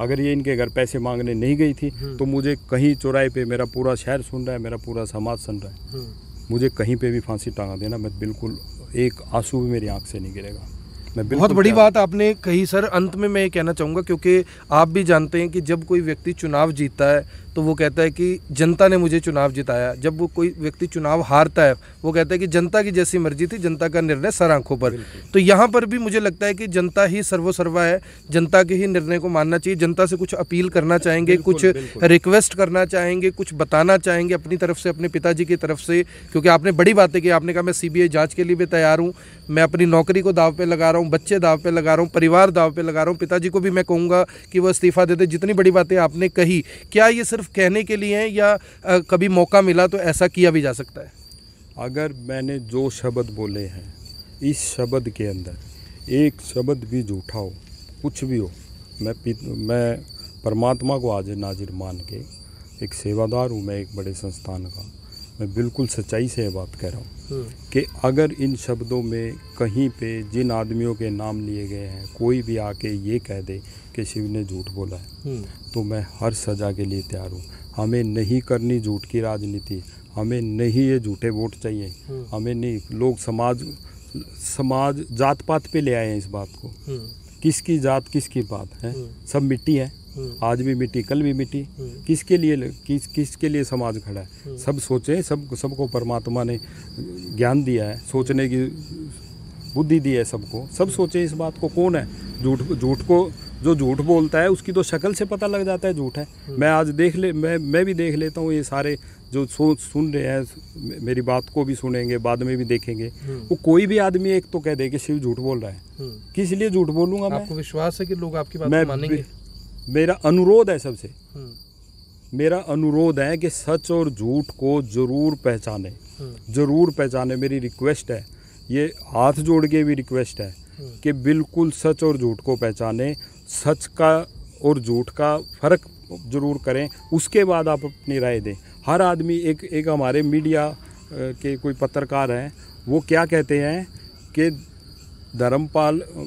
[SPEAKER 2] अगर ये इनके घर पैसे मांगने नहीं गई थी, तो मुझे कहीं चौराहे पे मेरा पूरा शहर सुन रहा है, मेरा पूरा समाज सुन रहा है, मुझे कहीं पे भी फांसी टांगा देना, मैं बिल्कुल एक आंसू भी मेरी आंख से नहीं गिरेगा।
[SPEAKER 1] बहुत बड़ी बात आपने कही सर। अंत में मैं ये कहना चाहूँगा, क्योंकि आप भी जानते हैं कि जब कोई व्यक्ति चुनाव जीतता है तो वो कहता है कि जनता ने मुझे चुनाव जिताया। जब वो कोई व्यक्ति चुनाव हारता है वो कहता है कि जनता की जैसी मर्जी थी, जनता का निर्णय सर आंखों पर। तो यहाँ पर भी मुझे लगता है कि जनता ही सर्वसर्वा है, जनता के ही निर्णय को मानना चाहिए। जनता से कुछ अपील करना चाहेंगे, कुछ रिक्वेस्ट करना चाहेंगे, कुछ बताना चाहेंगे अपनी तरफ से, अपने पिताजी की तरफ से, क्योंकि आपने बड़ी बातें की। आपने कहा मैं CBI जाँच के लिए भी तैयार हूँ, मैं अपनी नौकरी को दाव पे लगा रहा हूँ, बच्चे दाव पे लगा रहा हूँ, परिवार दाव पे लगा रहा हूँ, पिताजी को भी मैं कहूँगा कि वो इस्तीफा दे दे। जितनी बड़ी बातें आपने कही, क्या ये सिर्फ कहने के लिए हैं या कभी मौका मिला तो ऐसा किया भी जा सकता है?
[SPEAKER 2] अगर मैंने जो शब्द बोले हैं, इस शब्द के अंदर एक शब्द भी झूठा हो, कुछ भी हो, मैं परमात्मा को हाजिर नाजिर मान के एक सेवादार हूँ, मैं एक बड़े संस्थान का, मैं बिल्कुल सच्चाई से ये बात कह रहा हूँ कि अगर इन शब्दों में कहीं पे जिन आदमियों के नाम लिए गए हैं, कोई भी आके ये कह दे कि शिव ने झूठ बोला है, तो मैं हर सज़ा के लिए तैयार हूँ। हमें नहीं करनी झूठ की राजनीति, हमें नहीं ये झूठे वोट चाहिए, हमें नहीं। लोग समाज जात पात पे ले आए हैं इस बात को, किसकी जात किसकी बात है, सब मिट्टी है, आज भी मिट्टी कल भी मिट्टी। किसके लिए समाज खड़ा है? सब सोचें, सबको परमात्मा ने ज्ञान दिया है, सोचने की बुद्धि दी है सबको, सब सोचें इस बात को। कौन है झूठ को, जो झूठ बोलता है उसकी तो शक्ल से पता लग जाता है झूठ है। मैं आज मैं भी देख लेता हूँ, ये सारे जो सुन रहे हैं मेरी बात को भी सुनेंगे, बाद में भी देखेंगे, वो कोई भी आदमी एक तो कह दे कि शिव झूठ बोल रहा है। किस लिए झूठ बोलूंगा मैं?
[SPEAKER 1] आपको विश्वास है कि लोग आपकी बात मानेंगे?
[SPEAKER 2] मेरा अनुरोध है सबसे, मेरा अनुरोध है कि सच और झूठ को जरूर पहचाने, जरूर पहचाने। मेरी रिक्वेस्ट है, ये हाथ जोड़ के भी रिक्वेस्ट है कि बिल्कुल सच और झूठ को पहचाने, सच का और झूठ का फर्क जरूर करें, उसके बाद आप अपनी राय दें। हर आदमी एक हमारे मीडिया के कोई पत्रकार हैं, वो क्या कहते हैं कि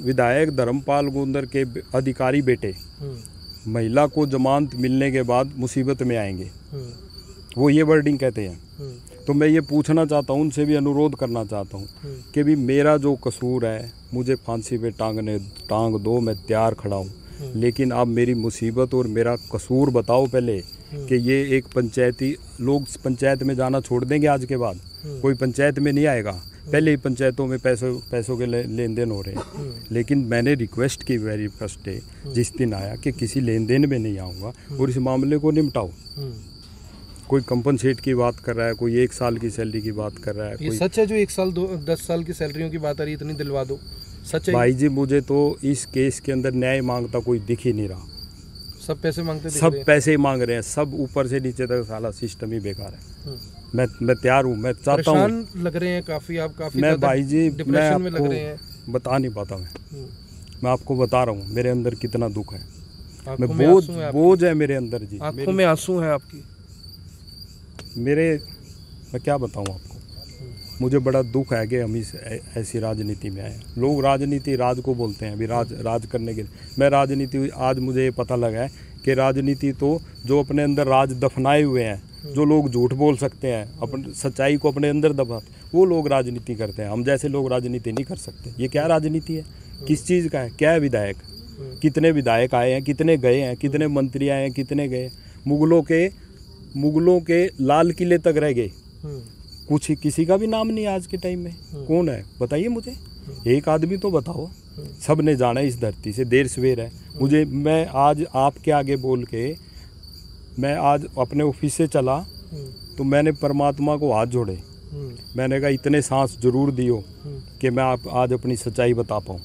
[SPEAKER 2] विधायक धर्मपाल गुंदर के अधिकारी बेटे महिला को जमानत मिलने के बाद मुसीबत में आएंगे, वो ये वर्डिंग कहते हैं। तो मैं ये पूछना चाहता हूँ, उनसे भी अनुरोध करना चाहता हूँ कि भी मेरा जो कसूर है, मुझे फांसी पे टांग दो, मैं तैयार खड़ा हूँ, लेकिन आप मेरी मुसीबत और मेरा कसूर बताओ पहले। कि ये एक पंचायती लोग पंचायत में जाना छोड़ देंगे आज के बाद, कोई पंचायत में नहीं आएगा। पहले ही पंचायतों में पैसों के लेन देन हो रहे हैं, लेकिन मैंने रिक्वेस्ट की वेरी फर्स्ट डे जिस दिन आया कि किसी लेन देन में नहीं आऊँगा और इस मामले को निपटाओ। कोई कंपनसेट की बात कर रहा है, कोई 1 साल की सैलरी की बात कर रहा है।
[SPEAKER 1] ये
[SPEAKER 2] कोई
[SPEAKER 1] सच है जो 1 साल 10 साल की सैलरियों की बात आ रही है, इतनी दिलवा दो, सच है?
[SPEAKER 2] भाई जी मुझे तो इस केस के अंदर न्याय मांगता कोई दिख ही नहीं रहा।
[SPEAKER 1] सब पैसे मांगते दिख
[SPEAKER 2] सब
[SPEAKER 1] रहे हैं।
[SPEAKER 2] पैसे ही मांग रहे हैं, सब ऊपर से नीचे तक साला सिस्टम ही बेकार है। मैं तैयार हूँ, मैं चाहता हूँ।
[SPEAKER 1] परेशान लग रहे हैं काफी आप, काफी
[SPEAKER 2] मैं भाई जी मैं
[SPEAKER 1] डिप्रेशन में लग रहे हैं।
[SPEAKER 2] आपको बता नहीं पाता। मैं आपको बता रहा हूँ मेरे अंदर कितना दुख है।
[SPEAKER 1] आंखों
[SPEAKER 2] मैं
[SPEAKER 1] में आंसू है आपकी।
[SPEAKER 2] बोझ है मेरे अंदर जी।
[SPEAKER 1] आंखों में आंसू है आपकी।
[SPEAKER 2] मैं क्या बताऊँ आपको, मुझे बड़ा दुख है कि हम इस ऐसी राजनीति में आए। लोग राजनीति राज को बोलते हैं, अभी राज करने के लिए। मैं राजनीति, आज मुझे ये पता लगा है कि राजनीति तो जो अपने अंदर राज दफनाए हुए हैं, जो लोग झूठ बोल सकते हैं, अपने सच्चाई को अपने अंदर दबा, वो लोग राजनीति करते हैं। हम जैसे लोग राजनीति नहीं कर सकते। ये क्या राजनीति है? किस चीज़ का है? क्या है विधायक? कितने विधायक आए हैं, कितने गए हैं, कितने मंत्री आए हैं, कितने गए? मुगलों के लाल किले तक रह गए, कुछ किसी का भी नाम नहीं आज के टाइम में। कौन है बताइए मुझे, एक आदमी तो बताओ। सब ने जाना इस धरती से, देर सवेर है। मैं आज आपके आगे बोल के, मैं आज अपने ऑफिस से चला तो मैंने परमात्मा को हाथ जोड़े। मैंने कहा इतने सांस जरूर दियो कि मैं आज अपनी सच्चाई बता पाऊँ।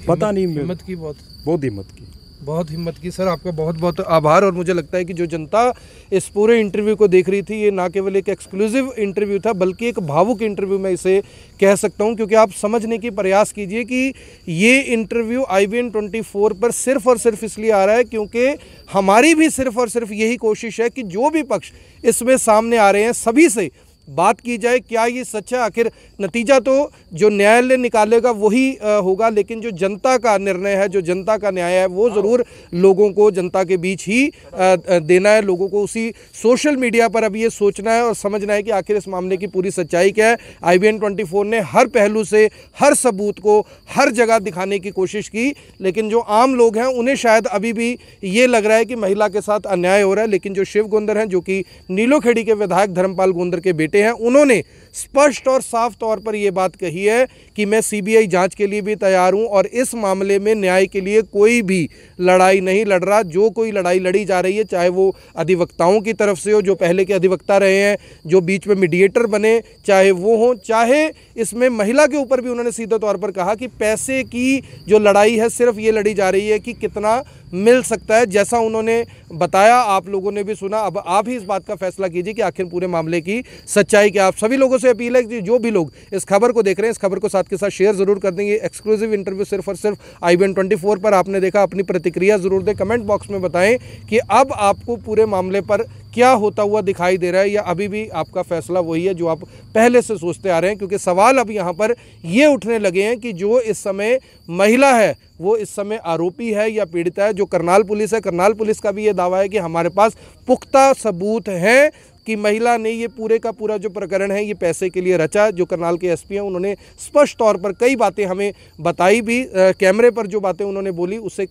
[SPEAKER 2] पता नहीं,
[SPEAKER 1] हिम्मत की,
[SPEAKER 2] बहुत हिम्मत की
[SPEAKER 1] सर। आपका बहुत बहुत आभार। और मुझे लगता है कि जो जनता इस पूरे इंटरव्यू को देख रही थी, ये ना केवल एक एक्सक्लूसिव इंटरव्यू था बल्कि एक भावुक इंटरव्यू मैं इसे कह सकता हूं। क्योंकि आप समझने की प्रयास कीजिए कि ये इंटरव्यू IBN 24 पर सिर्फ और सिर्फ इसलिए आ रहा है क्योंकि हमारी भी सिर्फ और सिर्फ यही कोशिश है कि जो भी पक्ष इसमें सामने आ रहे हैं सभी से बात की जाए। क्या ये सच है? आखिर नतीजा तो जो न्यायालय निकालेगा वही होगा, लेकिन जो जनता का निर्णय है, जो जनता का न्याय है, वो ज़रूर लोगों को जनता के बीच ही देना है। लोगों को उसी सोशल मीडिया पर अब ये सोचना है और समझना है कि आखिर इस मामले की पूरी सच्चाई क्या है। IBN 24 ने हर पहलू से हर सबूत को हर जगह दिखाने की कोशिश की, लेकिन जो आम लोग हैं उन्हें शायद अभी भी ये लग रहा है कि महिला के साथ अन्याय हो रहा है। लेकिन जो शिव गोंदर हैं, जो कि नीलोखेड़ी के विधायक धर्मपाल गोंदर के बेटे हैं, उन्होंने स्पष्ट और साफ तौर पर यह बात कही है कि मैं CBI जांच के लिए भी तैयार हूं और इस मामले में न्याय के लिए कोई भी लड़ाई नहीं लड़ रहा। जो कोई लड़ाई लड़ी जा रही है, चाहे वो अधिवक्ताओं की तरफ से हो, जो पहले के अधिवक्ता रहे हैं, जो बीच में मीडिएटर बने, चाहे वो हो, चाहे इसमें महिला के ऊपर भी उन्होंने सीधे तौर पर कहा कि पैसे की जो लड़ाई है सिर्फ ये लड़ी जा रही है कि कितना मिल सकता है। जैसा उन्होंने बताया, आप लोगों ने भी सुना। अब आप ही इस बात का फैसला कीजिए कि आखिर पूरे मामले की सच्चाई क्या। आप सभी लोगों से अपील है कि जो भी लोग इस खबर को देख रहे हैं, इस खबर को साथ के साथ शेयर जरूर कर देंगे। एक्सक्लूसिव इंटरव्यू सिर्फ और सिर्फ IBN 24 पर आपने देखा। अपनी प्रतिक्रिया जरूर दें, कमेंट बॉक्स में बताएं कि अब आपको पूरे मामले पर क्या होता हुआ दिखाई दे रहा है, या अभी भी आपका फैसला वही है जो आप पहले से सोचते आ रहे हैं। क्योंकि सवाल अब यहाँ पर ये उठने लगे हैं कि जो इस समय महिला है वो इस समय आरोपी है या पीड़िता है। जो करनाल पुलिस है, करनाल पुलिस का भी ये दावा है कि हमारे पास पुख्ता सबूत हैं कि महिला ने ये पूरे का पूरा जो प्रकरण है ये पैसे के लिए रचा। जो करनाल के SP हैं, उन्होंने स्पष्ट तौर पर कई बातें हमें बताई भी। कैमरे पर जो बातें उन्होंने बोली उससे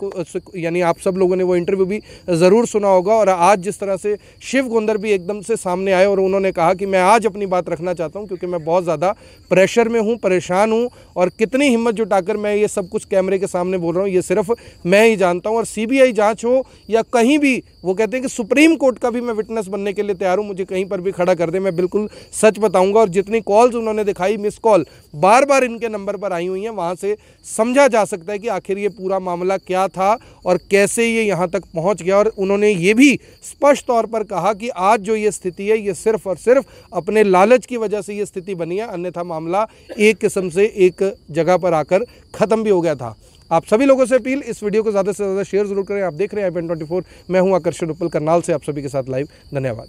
[SPEAKER 1] यानी आप सब लोगों ने वो इंटरव्यू भी ज़रूर सुना होगा। और आज जिस तरह से शिव गोंदर भी एकदम से सामने आए और उन्होंने कहा कि मैं आज अपनी बात रखना चाहता हूँ क्योंकि मैं बहुत ज़्यादा प्रेशर में हूँ, परेशान हूँ, और कितनी हिम्मत जुटाकर मैं ये सब कुछ कैमरे के सामने बोल रहा हूँ ये सिर्फ मैं ही जानता हूँ। और CBI जाँच हो या कहीं भी, वो कहते हैं कि सुप्रीम कोर्ट का भी मैं विटनेस बनने के लिए तैयार हूँ, मुझे कहीं पर भी खड़ा कर दे, मैं बिल्कुल सच बताऊंगा। और जितनी कॉल्स उन्होंने दिखाई, मिस कॉल बार बार इनके नंबर पर आई हुई हैं, वहां से समझा जा सकता है कि आखिर ये पूरा मामला क्या था और कैसे ये यहां तक पहुंच गया। और उन्होंने ये भी स्पष्ट तौर पर कहा कि आज जो ये स्थिति है ये सिर्फ और सिर्फ अपने लालच की वजह से ये स्थिति बनी है, अन्यथा मामला एक किस्म से एक जगह पर आकर खत्म भी हो गया था। आप सभी लोगों से अपील, इस वीडियो को ज़्यादा से ज़्यादा शेयर जरूर करें। आप देख रहे हैं IBN 24, मैं हूं आकर्षण उपल, करनाल से आप सभी के साथ लाइव। धन्यवाद।